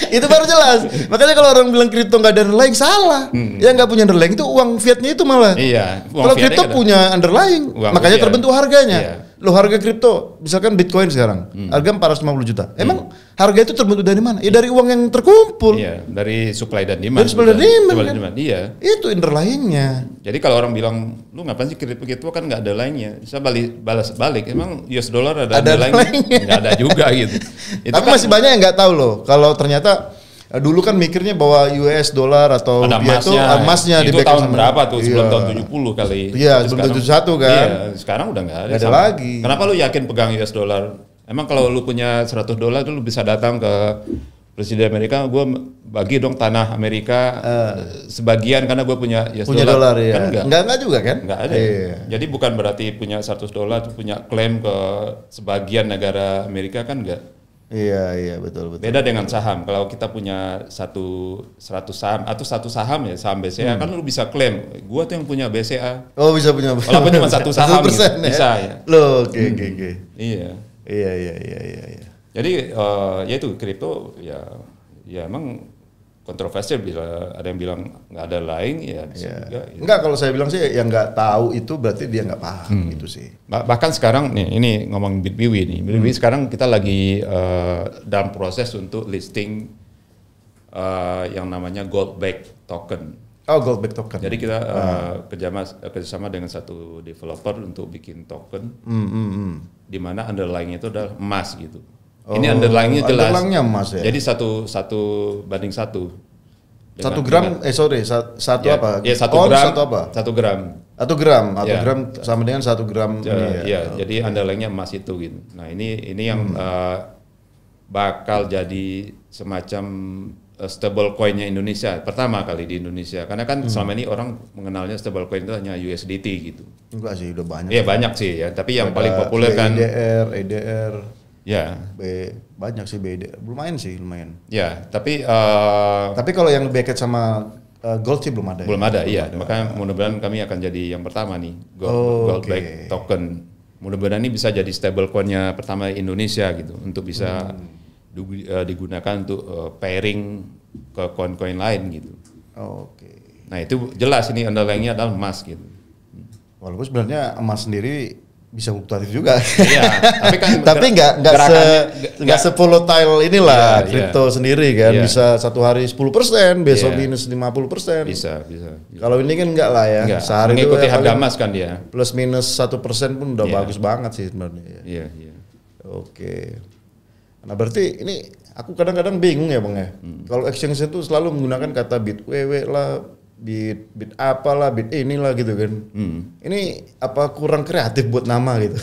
Itu baru jelas. Makanya kalau orang bilang kripto nggak ada underlying, salah. Yang nggak punya underlying itu uang fiatnya itu malah. Iya. Kalau kripto punya underlying, makanya terbentuk harganya. Iya. Loh, harga kripto, misalkan Bitcoin sekarang, harga 450 juta. Emang harga itu terbentuk dari mana? Ya dari uang yang terkumpul. Iya, dari supply dan demand. Dari supply dan demand. Iya. Itu underlying-nya. Jadi kalau orang bilang, lu ngapain sih kripto kan nggak ada lainnya. Saya balas balik, emang US dollar ada underlying-nya? Nggak ada juga gitu. Tapi kan masih banyak yang nggak tahu loh. Kalau ternyata dulu kan mikirnya bahwa US dollar atau rupiah itu emasnya di tahun berapa tuh? Sebelum tahun 70 kali. Iya, sebelum 71 kan. Iya, sekarang udah nggak ada. Nggak ada lagi. Kenapa lu yakin pegang US dollar? Emang kalau lu punya $100 tuh lu bisa datang ke Presiden Amerika, gue bagi dong tanah Amerika sebagian karena gue punya US dollar. Iya. Kan enggak juga kan? Enggak ada. Iya. Jadi bukan berarti punya $100 tuh punya klaim ke sebagian negara Amerika kan enggak. Iya betul. Beda dengan saham. Kalau kita punya 100 saham atau satu saham ya saham BCA kan lu bisa klaim. Gua tuh yang punya BCA. Oh bisa punya. Walaupun cuma satu saham gitu. Ya? Bisa ya. Loh, oke. Iya. Jadi ya itu kripto ya emang kontroversial bila ada yang bilang nggak ada lain ya bisa juga. Gitu. Enggak, kalau saya bilang sih yang nggak tahu itu berarti dia nggak paham gitu sih. Bahkan sekarang nih ini ngomong Bitbiwi nih. Bitbiwi sekarang kita lagi dalam proses untuk listing yang namanya gold back token. Oh, gold back token. Jadi kita kerjasama dengan satu developer untuk bikin token di mana underlying itu adalah emas gitu. Ini underlying-nya jelas. Underlying-nya emas ya. Jadi satu banding satu. 1 gram, satu ya, apa? Ya, 1 gram, gram. 1 gram. 1 gram, 1 Ya. gram sama dengan 1 gram ini ya. Iya, jadi underlying-nya emas itu gitu. Nah ini yang bakal jadi semacam stable coin-nya Indonesia pertama kali di Indonesia. Karena kan selama ini orang mengenalnya stable coin itu hanya USDT gitu. Enggak sih, udah banyak. Iya banyak sih ya, tapi yang paling populer kan EDR. ya. Banyak sih BD. Lumayan. Ya, tapi kalau yang beket sama gold sih belum ada. Belum ada, iya. Makanya mudah-mudahan kami akan jadi yang pertama nih, gold back token. Mudah-mudahan ini bisa jadi stable coin-nya pertama Indonesia gitu, untuk bisa digunakan untuk pairing ke koin-koin lain gitu. Nah itu jelas ini underlying-nya adalah emas gitu. Walaupun sebenarnya emas sendiri bisa fluktuatif juga. Iya, tapi nggak se-volatile inilah kripto sendiri kan. Bisa satu hari 10%, besok minus 50%. Bisa. Kalau ini kan enggak lah ya. Enggak. Sehari mengikuti itu harga emas kan dia. Plus minus 1% pun udah bagus banget sih sebenarnya. Iya. Oke. Nah berarti ini aku kadang-kadang bingung ya Bang ya. Kalau exchange itu selalu menggunakan kata BitWW lah, bit apalah, bit inilah gitu kan. Ini apa kurang kreatif buat nama gitu?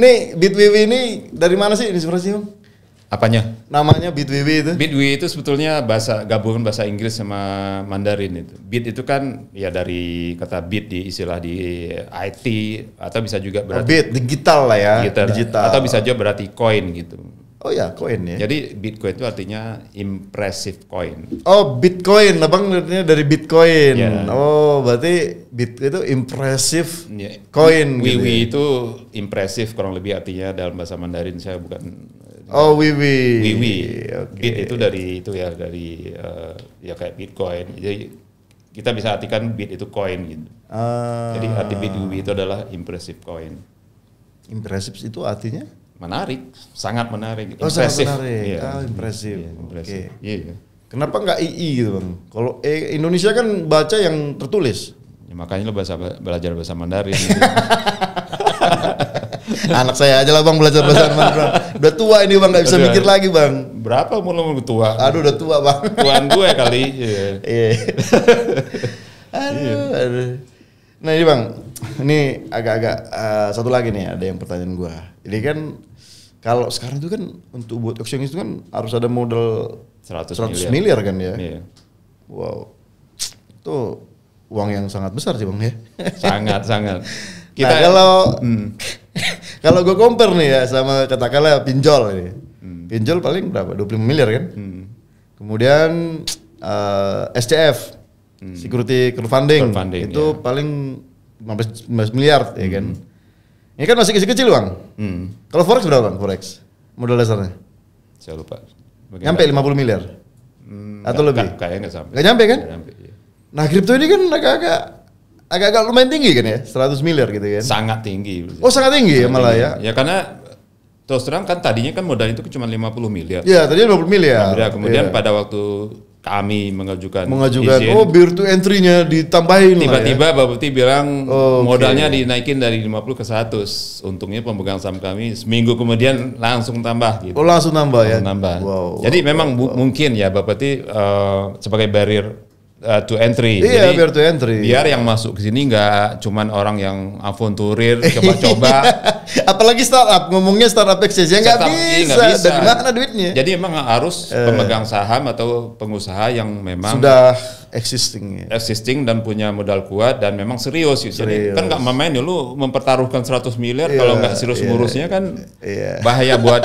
Ini BitWW ini dari mana sih inspirasi Bang? Apanya? Namanya BitWW itu? BitWW itu sebetulnya gabungan bahasa Inggris sama Mandarin itu. Bit itu kan ya dari kata bit di istilah di IT, atau bisa juga berarti bit digital lah ya. Digital. Atau bisa juga berarti coin gitu. Oh ya, koin ya. Jadi Bitcoin itu artinya impressive coin. Oh, Bitcoin, abang artinya dari Bitcoin. Yeah. Oh, berarti bit itu impressive coin. Wiwi itu impressive kurang lebih artinya dalam bahasa Mandarin, saya bukan. Oh, wiwi. Okay. Bit itu dari ya kayak Bitcoin. Jadi kita bisa artikan bit itu coin gitu. Jadi arti Bitwiwi itu adalah impressive coin. Impressive itu artinya? Menarik, sangat menarik. Sangat menarik. Yeah. Impressive. Impressive. Okay. Yeah. Kenapa nggak II gitu Bang? Kalau Indonesia kan baca yang tertulis. Ya, makanya lo belajar bahasa Mandarin. Gitu. Anak saya aja lah Bang belajar bahasa Mandarin. Udah tua ini Bang, nggak bisa mikir lagi Bang. Berapa umur lo tua? Aduh udah tua Bang. Tuan gue kali. Iya. Aduh. Nah ini Bang, ini agak-agak satu lagi nih, ada yang pertanyaan gue. Jadi kan kalau sekarang itu kan untuk buat exchange itu kan harus ada modal 100 miliar kan ya. Iya. Wow. Itu uang yang sangat besar sih Bang ya. Sangat. Kita kalau gue compare nih ya sama katakanlah pinjol ini. Pinjol paling berapa? 25 miliar kan? Kemudian SCF, security crowdfunding itu paling 15 miliar ya kan. Ini kan masih kecil-kecil Bang. Kalau forex berapa Bang? Forex modal dasarnya? Saya lupa. Nyampe 50 miliar? Atau lebih? Kayaknya nggak sampai. Nggak nyampe kan? Nggak nyampe, iya. Nah kripto ini kan agak lumayan tinggi kan ya, 100 miliar gitu kan? Sangat tinggi. Oh sangat tinggi ya malah ya? Ya karena terus terang kan tadinya kan modal itu cuma 50 miliar. Iya tadinya 50 miliar. Kemudian pada waktu kami mengajukan izin, biar tuh entry-nya ditambahin tiba-tiba lah ya. Bapeti bilang modalnya dinaikin dari 50 ke 100. Untungnya pemegang saham kami seminggu kemudian langsung tambah gitu. Oh langsung nambah ya? Nambah. Wow. Jadi memang mungkin ya Bapeti sebagai barrier to entry. Iya, jadi biar to entry. Biar yang masuk ke sini nggak cuman orang yang aventurir coba-coba. Apalagi startup, ngomongnya startup exchange ya nggak bisa. Dari mana duitnya? Jadi emang harus pemegang saham atau pengusaha yang memang sudah existing dan punya modal kuat dan memang serius. Jadi kan nggak main dulu mempertaruhkan 100 miliar kalau nggak serius ngurusnya kan bahaya buat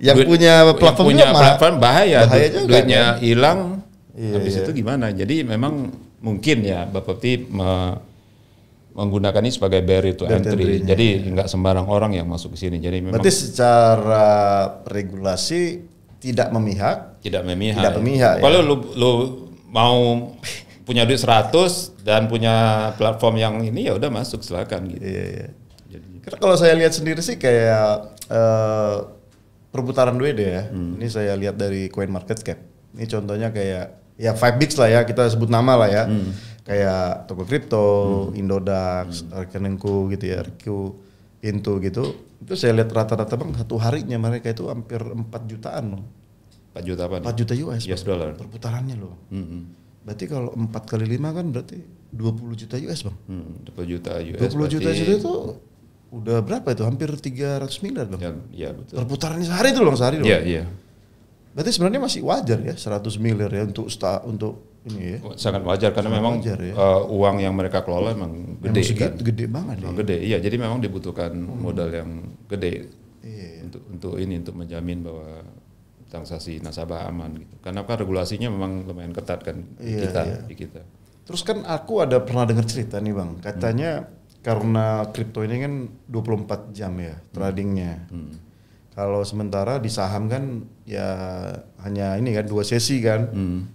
yang punya platform bahaya duitnya hilang. Habis itu gimana? Jadi memang mungkin ya Bapak Peti menggunakan ini sebagai barrier to entry. Jadi nggak sembarang orang yang masuk ke sini. Jadi memang berarti secara regulasi tidak memihak. Tidak memihak. Ya. Kalau lu mau punya duit 100 dan punya platform yang ini ya udah masuk silakan gitu. Iya. Karena kalau saya lihat sendiri sih kayak perputaran duit ya. Ini saya lihat dari CoinMarketCap. Ini contohnya kayak ya 5 bigs lah ya, kita sebut nama lah ya. Kayak Toko Kripto, Indodax, Rekeningku gitu ya, RQ, Pintu gitu. Itu saya lihat rata-rata bang, satu harinya mereka itu hampir 4 jutaan loh. 4 juta apa? 4 juta US dollar. Perputarannya loh. Berarti kalau 4 kali 5 kan berarti 20 juta US bang. 20 juta US. 20 juta US itu udah berapa itu? Hampir 300 miliar bang. Iya betul. Perputarannya sehari itu bang, sehari loh. Iya. Berarti sebenarnya masih wajar ya 100 miliar ya untuk ini ya. Sangat wajar karena memang wajar, ya. Uang yang mereka kelola memang gede kan. Gede banget. Memang gede. Iya, jadi memang dibutuhkan modal yang gede. Iya. Untuk menjamin bahwa transaksi nasabah aman gitu. Karena kan regulasinya memang lumayan ketat kan di kita. Terus kan aku ada pernah dengar cerita nih bang, katanya karena kripto ini kan 24 jam ya tradingnya. Kalau sementara di saham kan ya hanya ini kan 2 sesi kan.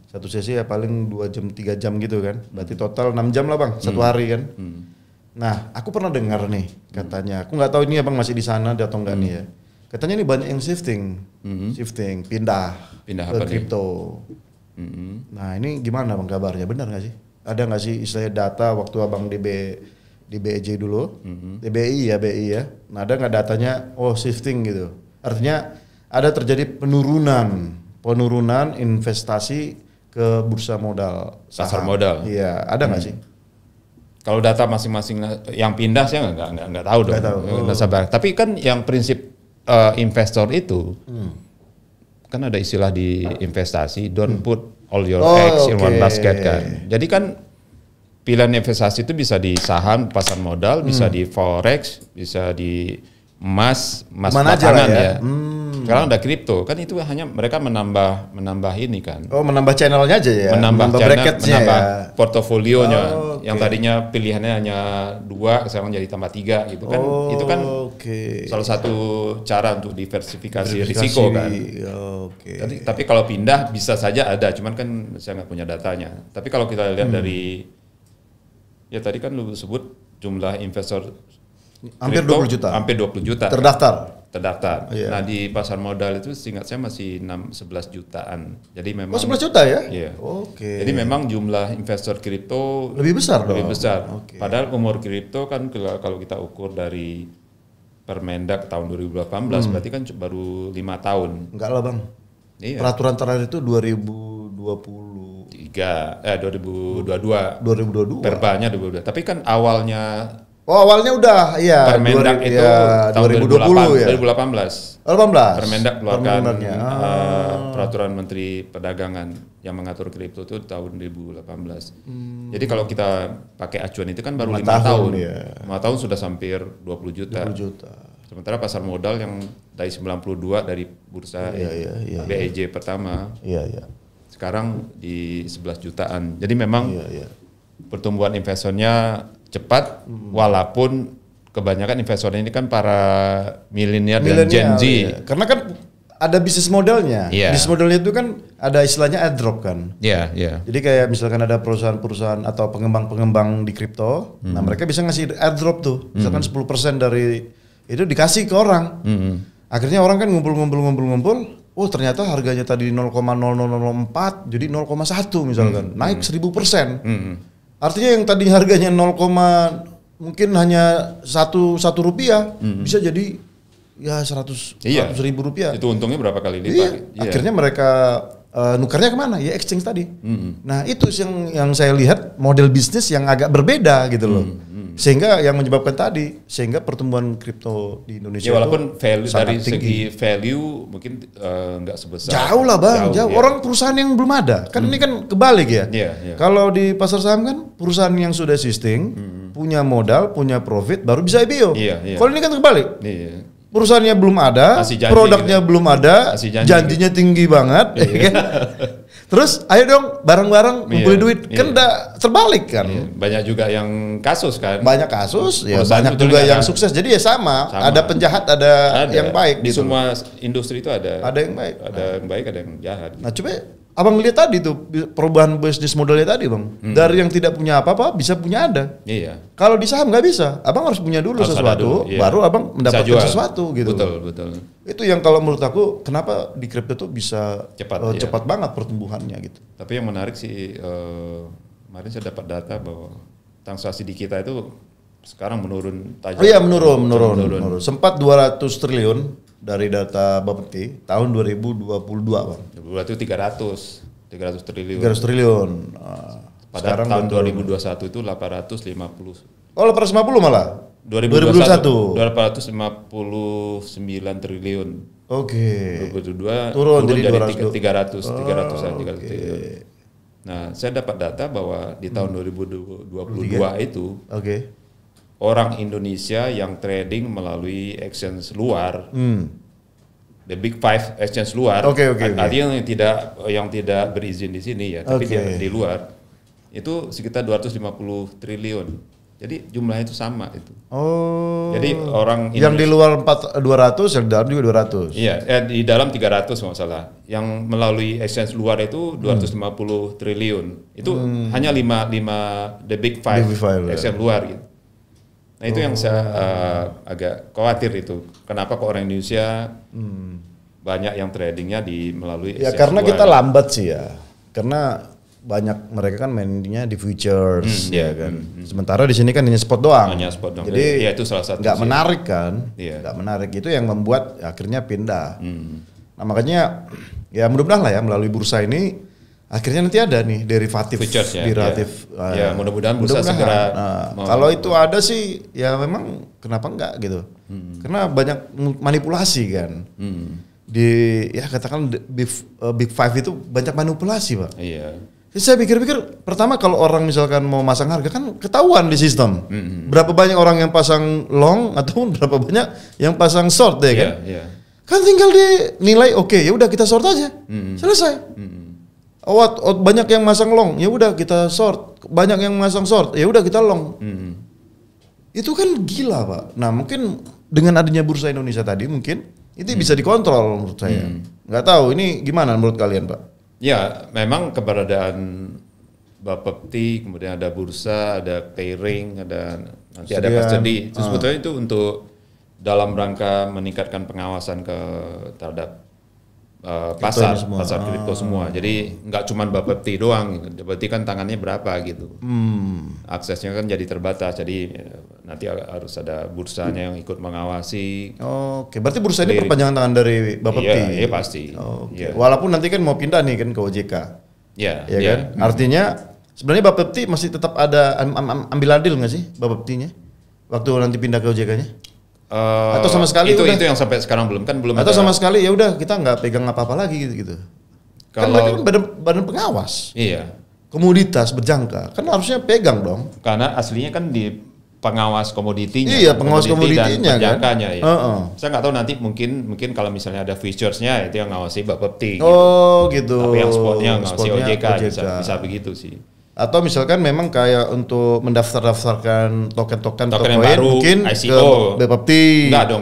Satu sesi ya paling 2 jam 3 jam gitu kan. Berarti total 6 jam lah bang, satu hari kan. Nah aku pernah dengar nih katanya, aku nggak tahu ini abang masih di sana atau enggak nih ya. Katanya ini banyak yang shifting, pindah ke kripto. Nah ini gimana bang kabarnya, benar nggak sih? Ada nggak sih istilahnya data waktu abang di BEJ dulu, di BI ya. Nah ada nggak datanya, shifting gitu? Artinya ada terjadi penurunan investasi ke bursa modal, pasar modal. Iya, ada nggak sih? Kalau data masing-masing yang pindah saya nggak tahu dong. Nasabah. Tapi kan yang prinsip investor itu kan ada istilah di investasi, don't put all your eggs in one basket kan. Jadi kan pilihan investasi itu bisa di saham, pasar modal, bisa di forex, bisa di emas batangan ya. Sekarang ada kripto, kan itu hanya mereka menambah ini kan. Menambah channelnya aja ya. Menambah menambah portofolionya. Yang tadinya pilihannya hanya 2, sekarang jadi tambah 3 gitu kan. Itu kan salah satu cara untuk diversifikasi risiko kan. Tapi kalau pindah bisa saja ada, cuman kan saya nggak punya datanya. Tapi kalau kita lihat dari ya tadi kan lu sebut jumlah investor hampir 20 juta. Hampir 20 juta. Terdaftar. Iya. Nah di pasar modal itu seingat saya masih 11 jutaan. Jadi memang 11 juta ya? Iya. Jadi memang jumlah investor kripto lebih besar dong. Lebih besar. Padahal umur kripto kan kalau kita ukur dari Permendak tahun 2018 berarti kan baru 5 tahun. Enggak lah bang. Iya. Peraturan terakhir itu 2022. 2022. Perbanya 2022. Tapi kan awalnya awalnya udah ya Permendak itu tahun 2020 ya. 2018. Permendak keluarkan peraturan Menteri Perdagangan yang mengatur kripto itu tahun 2018. Jadi kalau kita pakai acuan itu kan baru 5 tahun. 5 tahun sudah hampir 20 juta. Sementara pasar modal yang dari 92 dari bursa BEJ pertama. Sekarang di 11 jutaan. Jadi memang pertumbuhan investornya cepat, walaupun kebanyakan investor ini kan para milenial dan Gen Z. Karena kan ada bisnis modelnya. Bisnis modelnya itu kan ada istilahnya airdrop kan. Jadi kayak misalkan ada perusahaan-perusahaan atau pengembang-pengembang di kripto, nah mereka bisa ngasih airdrop tuh, misalkan 10% dari itu dikasih ke orang. Akhirnya orang kan ngumpul. Ternyata harganya tadi 0,0004 jadi 0,1 misalkan, naik 1000%. Artinya yang tadi harganya 0, mungkin hanya satu rupiah bisa jadi ya 100 ribu rupiah. Itu untungnya berapa kali lipat? Akhirnya mereka nukarnya kemana? Ya exchange tadi. Nah itu yang saya lihat model bisnis yang agak berbeda gitu loh. Sehingga yang menyebabkan sehingga pertumbuhan kripto di Indonesia walaupun value dari segi value mungkin nggak sebesar. Jauh lah bang, jauh. Orang perusahaan yang belum ada, kan ini kan kebalik ya. Kalau di pasar saham kan perusahaan yang sudah existing, punya modal, punya profit, baru bisa IPO. Kalau ini kan kebalik. Perusahaannya belum ada, produknya belum ada, janjinya tinggi banget. Kan? Terus ayo dong bareng-bareng ngumpulin duit, kan udah terbalik kan. Banyak juga yang kasus kan. Banyak kasus, ya banyak juga yang sukses. Jadi ya sama. Ada penjahat, ada yang baik. Di semua industri itu ada yang baik. Ada yang baik, ada yang jahat. Nah coba abang lihat tadi tuh perubahan bisnis modelnya tadi bang. Dari yang tidak punya apa-apa bisa punya ada. Kalau di saham nggak bisa. Abang harus punya dulu sesuatu, baru abang mendapatkan sesuatu gitu. Betul. Itu yang kalau menurut aku kenapa di kripto tuh bisa cepat banget pertumbuhannya gitu. Tapi yang menarik sih kemarin saya dapat data bahwa transaksi di kita itu sekarang menurun tajam. Oh iya menurun. Sempat 200 triliun dari data Bapepti tahun 2022 Bang. Berarti 300 triliun. 300 triliun. Pada tahun 2021 itu 850. Oh 850 malah? 2021 859 triliun. Oke. 2022 turun jadi 300 triliun. Nah, saya dapat data bahwa di tahun 2022 itu orang Indonesia yang trading melalui exchange luar, the big five exchange luar, artinya yang tidak berizin di sini ya, tapi di luar itu sekitar 250 triliun. Jadi jumlahnya itu sama itu. Oh. Jadi orang yang di luar 200, yang di dalam juga 200. Iya, di dalam 300 kalau salah. Yang melalui exchange luar itu 250 triliun. Itu hanya 5 the big five exchange luar gitu. Nah, itu yang saya agak khawatir itu. Kenapa kok orang Indonesia banyak yang tradingnya melalui exchange karena luar. Kita lambat sih ya. Karena banyak mereka kan mainnya di futures ya kan. Sementara di sini kan hanya spot doang. Jadi ya itu salah satu. Nggak menarik kan? Nggak menarik, itu yang membuat akhirnya pindah. Nah makanya ya mudah-mudahan lah ya melalui bursa ini akhirnya nanti ada nih derivatif futures ya. Derivatif. Ya mudah-mudahan bursa segera. Kalau itu ada sih ya memang kenapa enggak gitu? Karena banyak manipulasi kan. Ya katakan big five itu banyak manipulasi Pak. Iya. Saya pikir-pikir pertama kalau orang misalkan mau masang harga kan ketahuan di sistem. Berapa banyak orang yang pasang long ataupun berapa banyak yang pasang short deh kan. Kan tinggal dinilai ya udah kita short aja. Selesai. Banyak yang masang long, ya udah kita short. Banyak yang masang short, ya udah kita long. Itu kan gila, Pak. Nah, mungkin dengan adanya Bursa Indonesia tadi mungkin itu bisa dikontrol menurut saya. Nggak tahu ini gimana menurut kalian, Pak? Ya, memang keberadaan Bapepti, kemudian ada bursa, ada clearing, nanti ada custody. Itu sebetulnya itu untuk dalam rangka meningkatkan pengawasan terhadap pasar kripto semua. Jadi nggak cuma Bapepti doang, berarti kan tangannya berapa gitu. Aksesnya kan jadi terbatas. Jadi nanti harus ada bursanya yang ikut mengawasi. Oke, berarti bursa ini perpanjangan tangan dari Bapepti. Iya pasti. Iya. Walaupun nanti kan mau pindah nih kan ke OJK. Iya. Kan? Artinya sebenarnya Bapepti masih tetap ada ambil adil nggak sih Bapeptinya waktu nanti pindah ke OJK-nya? Atau sama sekali itu yang sampai sekarang belum atau sama sekali ya udah kita nggak pegang apa-apa lagi gitu. Kan mereka kan badan pengawas. Iya. Komoditas berjangka kan harusnya pegang dong. Karena aslinya kan di pengawas komoditinya. Iya, pengawas komoditinya dan berjangkanya kan. Ya. Saya nggak tahu nanti mungkin kalau misalnya ada featuresnya itu yang ngawasi Bapepti. Gitu. Tapi yang spotnya ngawasi OJK. Bisa begitu sih. Atau misalkan memang kayak untuk mendaftarkan token yang baru, mungkin ICO. ke Bapepti. Enggak dong,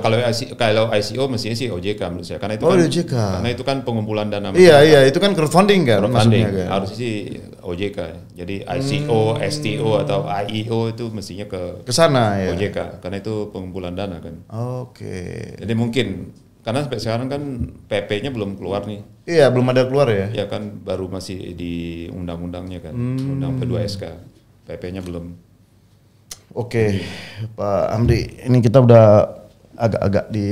kalau ICO mestinya sih OJK menurut saya. Karena itu OJK. Karena itu kan pengumpulan dana. Iya, itu kan crowdfunding kan maksudnya kan. Kan. Harusnya sih OJK. Jadi ICO, STO atau IEO itu mestinya ke sana ya. OJK karena itu pengumpulan dana kan. Oke. Jadi mungkin karena sampai sekarang kan PP-nya belum keluar nih. Iya, belum ada keluar ya. Ya kan baru masih di undang-undangnya kan. Undang P2SK. PP-nya belum. Oke, Pak Hamdi, ini kita udah agak-agak di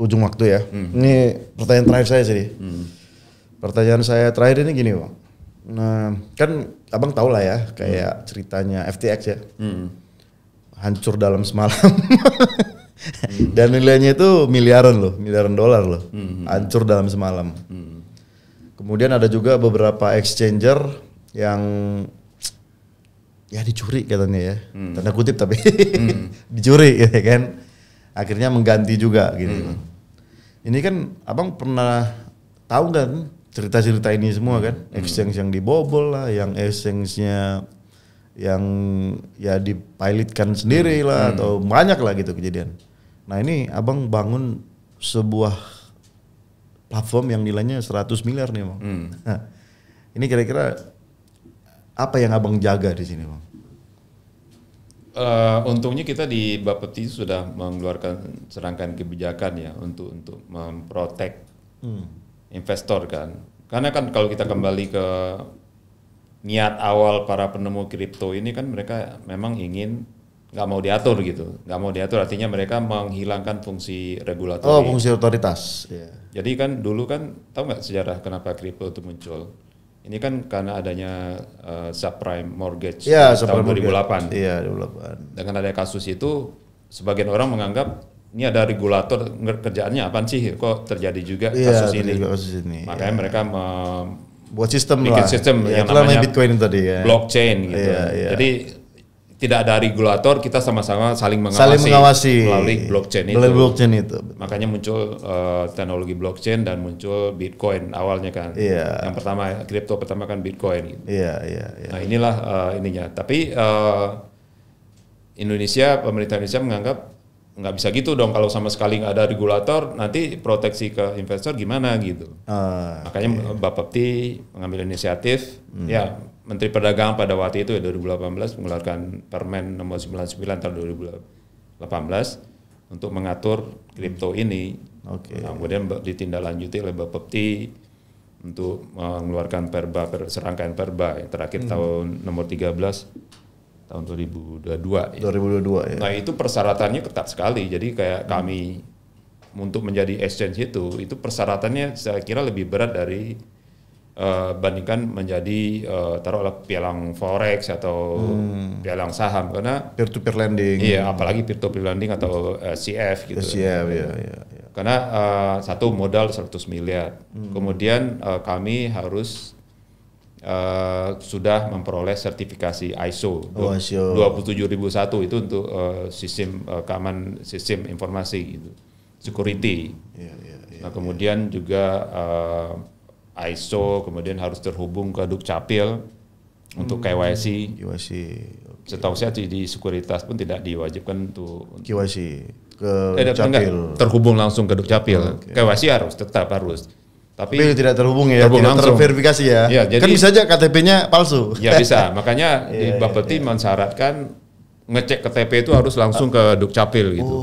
ujung waktu ya. Ini pertanyaan terakhir saya sih. Pertanyaan saya terakhir ini gini, Bang. Nah, kan Abang tahu lah ya, kayak ceritanya FTX ya. Hancur dalam semalam. Dan nilainya itu miliaran dolar loh. Hancur dalam semalam. Kemudian ada juga beberapa exchanger yang ya dicuri katanya ya. Tanda kutip tapi dicuri gitu kan. Akhirnya mengganti juga gitu. Ini kan Abang pernah tahu kan cerita-cerita ini semua kan? Exchange yang dibobol lah, yang exchange-nya yang ya dipilotkan sendiri lah atau banyak lah gitu kejadian. Nah ini Abang bangun sebuah platform yang nilainya 100 miliar nih Bang. Nah, ini kira-kira apa yang Abang jaga di sini Bang? Untungnya kita di Bapepti sudah mengeluarkan serangkaian kebijakan ya untuk memprotek investor kan. Karena kan kalau kita kembali ke niat awal para penemu kripto ini kan mereka memang ingin nggak mau diatur gitu, nggak mau diatur artinya mereka menghilangkan fungsi regulator. Oh, fungsi otoritas. Yeah. Jadi kan dulu kan tahu nggak sejarah kenapa kripto itu muncul? Ini kan karena adanya subprime mortgage tahun 2008. Iya, 2008. Dengan ada kasus itu, sebagian orang menganggap ini ada regulator, kerjaannya apaan sih? Kok terjadi juga kasus ini? Makanya mereka buat sistem bikin lah. sistem yang namanya Bitcoin tadi ya. Blockchain gitu. Jadi tidak ada regulator, kita sama-sama saling mengawasi melalui blockchain itu. Makanya muncul teknologi blockchain dan muncul Bitcoin awalnya kan. Yang pertama, kripto pertama kan Bitcoin. Gitu. Nah inilah ininya. Tapi pemerintah Indonesia menganggap nggak bisa gitu dong, kalau sama sekali nggak ada regulator, nanti proteksi ke investor gimana gitu. Makanya Bapepti mengambil inisiatif, ya Menteri Perdagangan pada waktu itu 2018 mengeluarkan Permen nomor 99 tahun 2018 untuk mengatur kripto ini. Nah, kemudian ditindaklanjuti oleh Bapepti untuk mengeluarkan serangkaian perba yang terakhir tahun nomor 13 tahun 2022. 2022 ya. Nah itu persyaratannya ketat sekali. Jadi kayak kami untuk menjadi exchange itu persyaratannya saya kira lebih berat dari bandingkan menjadi taruhlah pialang forex atau pialang saham, karena peer to peer lending. Iya, apalagi peer to peer lending atau CF gitu. CF ya. Karena satu modal 100 miliar. Kemudian kami harus sudah memperoleh sertifikasi ISO 27001 itu untuk sistem keamanan sistem informasi gitu, security. Nah kemudian juga ISO kemudian harus terhubung ke Dukcapil untuk KYC. Setahu saya di sekuritas pun tidak diwajibkan untuk KYC ke Dukcapil. Terhubung langsung ke Dukcapil. KYC tetap harus. Tapi tidak terhubung ya, tidak terverifikasi ya. Jadi, kan bisa aja KTP-nya palsu. Ya bisa, makanya di Bapepti mensyaratkan ngecek KTP itu harus langsung ke Dukcapil gitu.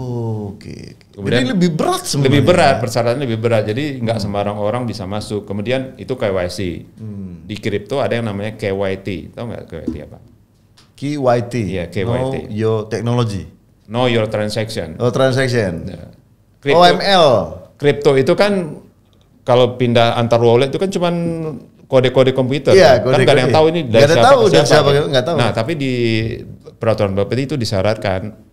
Kemudian jadi lebih berat sebenarnya. Lebih berat, persyaratannya lebih berat. Jadi nggak sembarang orang bisa masuk. Kemudian itu KYC. Di kripto ada yang namanya KYT. Tahu nggak KYT apa? KYT. Iya, KYT. Know your technology. Know your transaction. Oh, transaction. Nah, OML. Kripto itu kan kalau pindah antar wallet itu kan cuman kode-kode komputer. Iya, kan nggak ada yang tahu ini dari siapa. Nggak tahu. Nah, tapi di peraturan Bapepti itu disyaratkan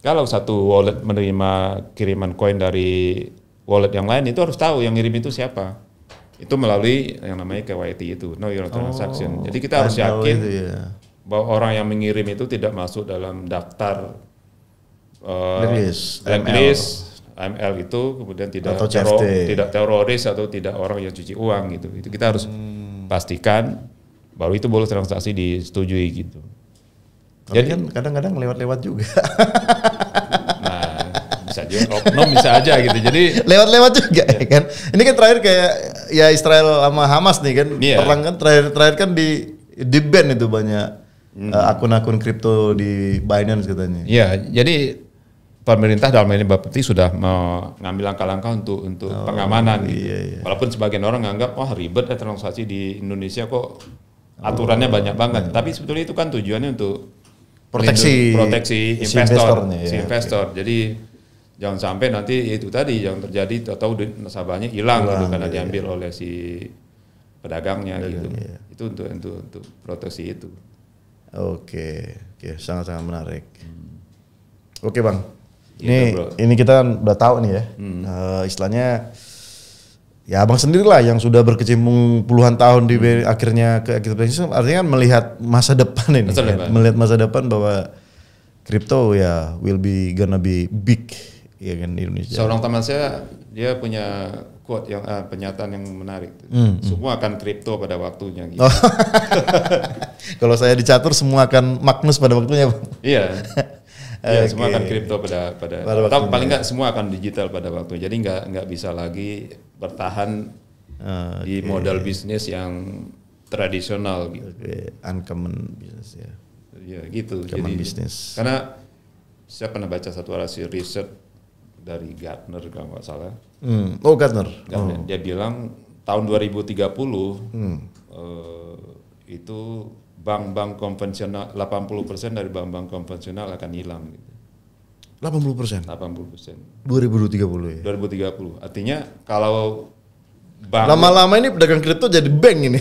kalau satu wallet menerima kiriman koin dari wallet yang lain itu harus tahu yang ngirim itu siapa. Itu melalui yang namanya KYT itu, Know Your Transaction. Jadi kita harus yakin bahwa orang yang mengirim itu tidak masuk dalam daftar blacklist, AML itu, kemudian tidak teroris atau tidak orang yang cuci uang gitu. Itu kita harus pastikan baru itu boleh transaksi disetujui gitu. Jadi kan kadang-kadang lewat-lewat juga. Nah, bisa juga oknum bisa aja gitu. Jadi lewat-lewat juga ya kan. Ini kan terakhir kayak ya Israel sama Hamas nih kan. Perang kan terakhir kan di ban itu banyak akun-akun kripto di Binance katanya. Iya, jadi pemerintah dalam ini Bapepti sudah mengambil langkah-langkah untuk pengamanan gitu. Iya. Walaupun sebagian orang nganggap wah ribet ya transaksi di Indonesia kok aturannya banyak banget. Tapi sebetulnya itu kan tujuannya untuk proteksi investor. Jadi jangan sampai nanti itu tadi yang terjadi atau nasabahnya hilang gitu karena diambil oleh si pedagangnya gitu. Iya. Itu untuk proteksi itu. Oke, sangat-sangat menarik. Oke Bang. Ini kita kan udah tahu nih ya. Istilahnya ya Abang sendirilah yang sudah berkecimpung puluhan tahun di akhirnya ke bisnis, artinya kan melihat masa depan ini. Melihat masa depan bahwa kripto ya gonna be big ya kan di Indonesia. Seorang teman saya dia punya quote yang pernyataan yang menarik. Semua akan kripto pada waktunya gitu. Kalau saya dicatur semua akan Magnus pada waktunya, Bang. Iya. Ya, semua akan kripto pada atau paling nggak semua akan digital pada waktu. Jadi nggak bisa lagi bertahan di modal bisnis yang tradisional gitu. Uncommon business ya. Ya gitu. Uncommon business. Karena saya pernah baca satu hasil riset dari Gartner kalau nggak salah. Gartner. Dia bilang tahun 2030 itu bank-bank konvensional 80% dari bank-bank konvensional akan hilang gitu. 80%. 80%. 2030 ya. 2030. Artinya kalau bank lama-lama ini pedagang kripto jadi bank ini.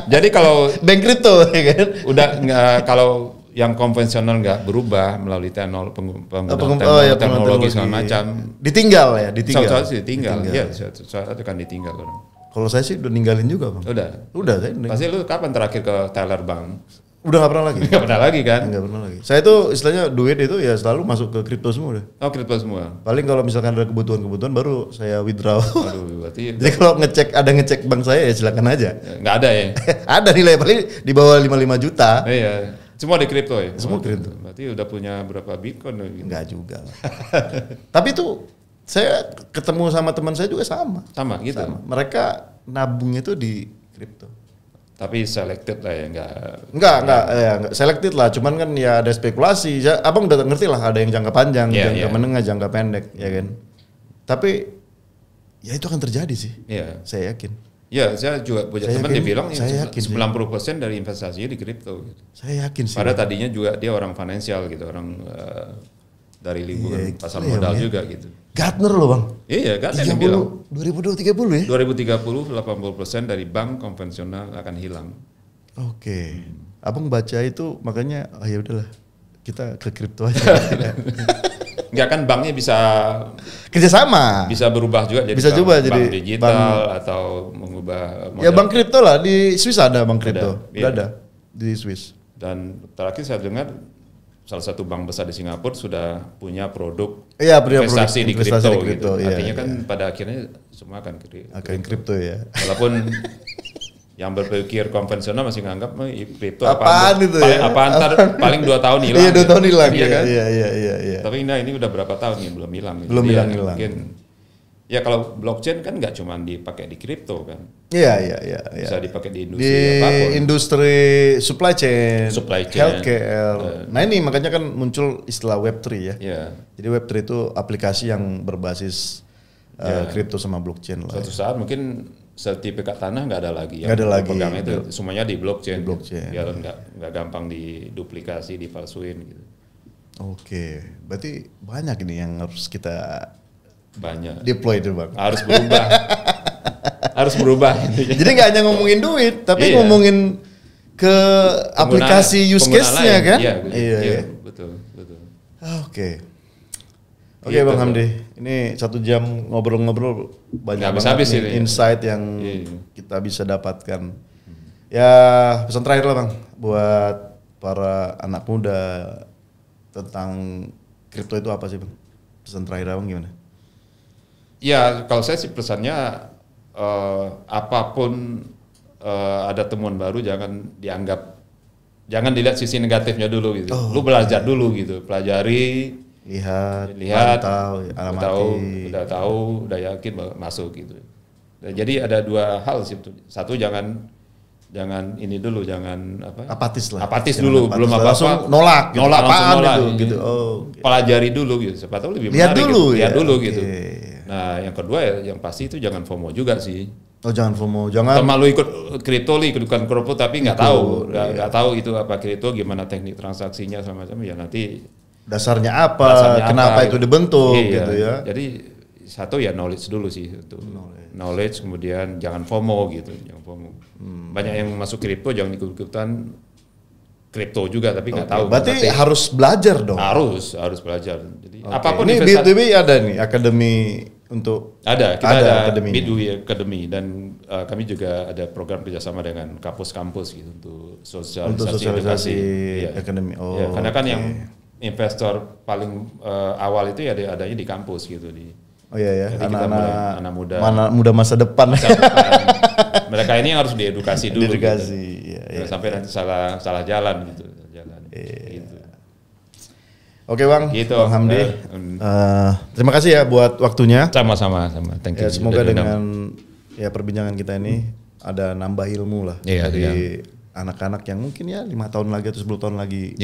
Jadi kalau bank kripto ya kan. Udah nggak, kalau yang konvensional nggak berubah melalui penggunaan teknologi segala macam, ditinggal ya, ditinggal. Ditinggal. Ya, saat akan ditinggal orang. Kalau saya sih udah ninggalin juga, Bang. Udah saya. Pasti lu kapan terakhir ke teller bank? Udah nggak pernah lagi. Nggak pernah lagi kan? Nggak pernah lagi. Saya tuh istilahnya duit itu ya selalu masuk ke kripto semua deh. Oh, kripto semua. Paling kalau misalkan ada kebutuhan baru saya withdraw. Aduh, berarti. Jadi kalau ngecek bank saya ya silakan aja. Nggak ada ya? Ada nilai paling di bawah 55 juta. Iya. Semua di kripto ya? Semua kripto. Berarti udah punya berapa Bitcoin? Gitu. Enggak juga. Tapi tuh saya ketemu sama teman saya juga sama. Sama gitu? Sama. Mereka nabungnya tuh di kripto. Tapi selected lah ya, enggak selected lah, cuman kan ya ada spekulasi. Abang udah ngerti lah, ada yang jangka panjang, jangka menengah, jangka pendek, ya kan. Tapi ya itu akan terjadi sih. Iya. Saya yakin. Ya, saya juga punya teman dia bilang 90% sih. dari investasinya di kripto gitu. Saya yakin sih. Padahal tadinya juga dia orang finansial gitu, orang dari lingkungan pasar modal juga gitu. Gartner loh, Bang. Iya, Gartner yang bilang 2030 ya. 2030 80% dari bank konvensional akan hilang. Oke. Abang baca itu makanya ya udahlah. Kita ke kripto aja. Enggak kan banknya bisa kerjasama. Bisa berubah juga jadi bisa bank jadi digital atau mengubah model. Ya bank kripto lah, di Swiss ada bank kripto. Ada di Swiss. Dan terakhir saya dengar salah satu bank besar di Singapura sudah punya produk investasi di kripto gitu. Iya, artinya kan pada akhirnya semua akan kripto ya. Walaupun yang berpikir konvensional masih nganggap kripto apaan itu ya? Paling 2 tahun hilang. Iya, 2 tahun hilang ya. Kan? Iya. Tapi ini udah berapa tahun nih belum hilang. Belum hilang. Mungkin ya kalau blockchain kan nggak cuma dipakai di kripto kan. Iya. Bisa dipakai di industri apapun. Industri supply chain, healthcare. Nah ini makanya kan muncul istilah Web3 ya. Iya. Jadi Web3 itu aplikasi yang berbasis kripto sama blockchain lah. Suatu saat mungkin sertifikat tanah nggak ada lagi. Nggak ada lagi. Pegang itu semuanya di blockchain. Biar nggak gampang diduplikasi, dipalsuin gitu. Oke, berarti banyak ini yang harus kita deploy itu, Bang. Harus berubah. Harus berubah. Jadi nggak hanya ngomongin duit, tapi ngomongin ke aplikasi use case-nya kan? Iya, betul. Oke, Bang Hamdi. Ini 1 jam ngobrol-ngobrol banyak banget insight yang kita bisa dapatkan. Ya pesan terakhir lah, Bang, buat para anak muda tentang kripto itu apa sih, Bang? Pesan terakhir Abang gimana? Ya kalau saya sih pesannya apapun ada temuan baru jangan dilihat sisi negatifnya dulu gitu. Lu belajar dulu gitu, pelajari, lihat, udah tahu, udah yakin masuk gitu. Jadi ada 2 hal sih. Satu jangan ini dulu, jangan apatis dulu, belum apa-apa langsung nolak gitu. Pelajari dulu gitu, siapa tahu lebih lihat menarik. Lihat dulu gitu. Nah, yang kedua yang pasti itu jangan FOMO juga sih. Jangan FOMO, jangan terlalu ikut kripto, ikutkan kripto tapi nggak tahu itu apa kripto, gimana teknik transaksinya sama macam ya, nanti dasarnya apa, kenapa itu dibentuk gitu ya. Jadi satu ya knowledge dulu sih itu. Knowledge kemudian jangan FOMO gitu, jangan FOMO. Banyak yang masuk kripto jangan ikut-ikutan kripto juga tapi nggak tahu. Berarti harus belajar dong. Harus belajar. Jadi apapun ini BITWI ada nih akademi untuk kita ada BITWI Academy dan kami juga ada program kerjasama dengan kampus-kampus gitu untuk sosialisasi akademi. Karena kan yang investor paling awal itu ya adanya di kampus gitu di. Jadi anak muda. Muda masa depan. Mereka ini harus diedukasi dulu. Sampai nanti salah jalan gitu. Gitu. Oke, Bang. Gitu. Bang Hamdi. Terima kasih ya buat waktunya. Sama. Thank you. Semoga dengan perbincangan kita ini ada nambah ilmu lah dari anak-anak yang mungkin ya 5 tahun lagi atau 10 tahun lagi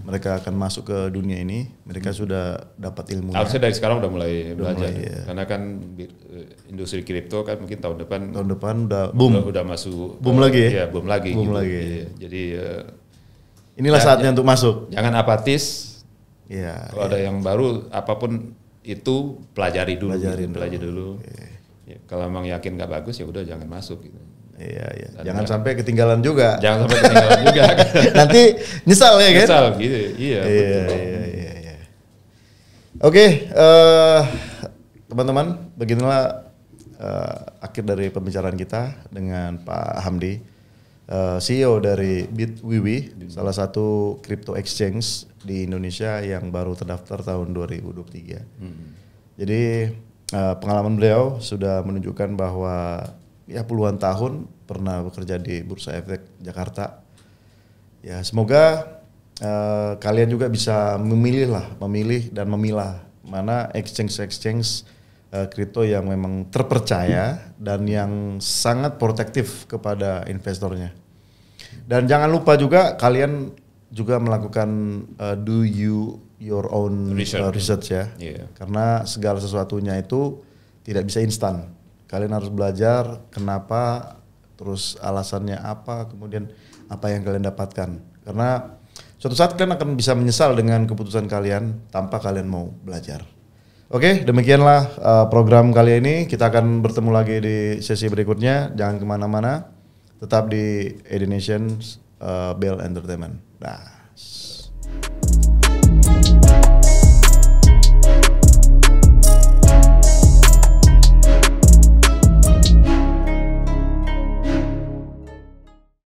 mereka akan masuk ke dunia ini, mereka sudah dapat ilmunya. Harusnya dari sekarang udah mulai belajar. Karena kan industri kripto kan mungkin tahun depan udah boom. Udah masuk boom lagi ya. Iya, boom lagi. Jadi inilah saatnya untuk masuk. Jangan apatis. Iya. Kalau ada yang baru apapun itu pelajari dulu. Ya, kalau emang yakin nggak bagus ya udah jangan masuk gitu. Iya. Jangan sampai ketinggalan juga. Nanti nyesal ya kan? Nyesal gitu. Iya. Oke, teman-teman, beginilah akhir dari pembicaraan kita dengan Pak Hamdi, CEO dari Bitwiwi, salah satu crypto exchange di Indonesia yang baru terdaftar tahun 2023. Jadi pengalaman beliau sudah menunjukkan bahwa ya puluhan tahun pernah bekerja di Bursa Efek Jakarta. Ya semoga kalian juga bisa memilih dan memilah mana exchange kripto yang memang terpercaya dan yang sangat protektif kepada investornya. Dan jangan lupa juga kalian juga melakukan your own research ya. Karena segala sesuatunya itu tidak bisa instan. Kalian harus belajar kenapa, terus alasannya apa, kemudian apa yang kalian dapatkan. Karena suatu saat kalian akan bisa menyesal dengan keputusan kalian tanpa kalian mau belajar. Oke, demikianlah program kali ini. Kita akan bertemu lagi di sesi berikutnya. Jangan kemana-mana. Tetap di Edination Bell Entertainment. Nah.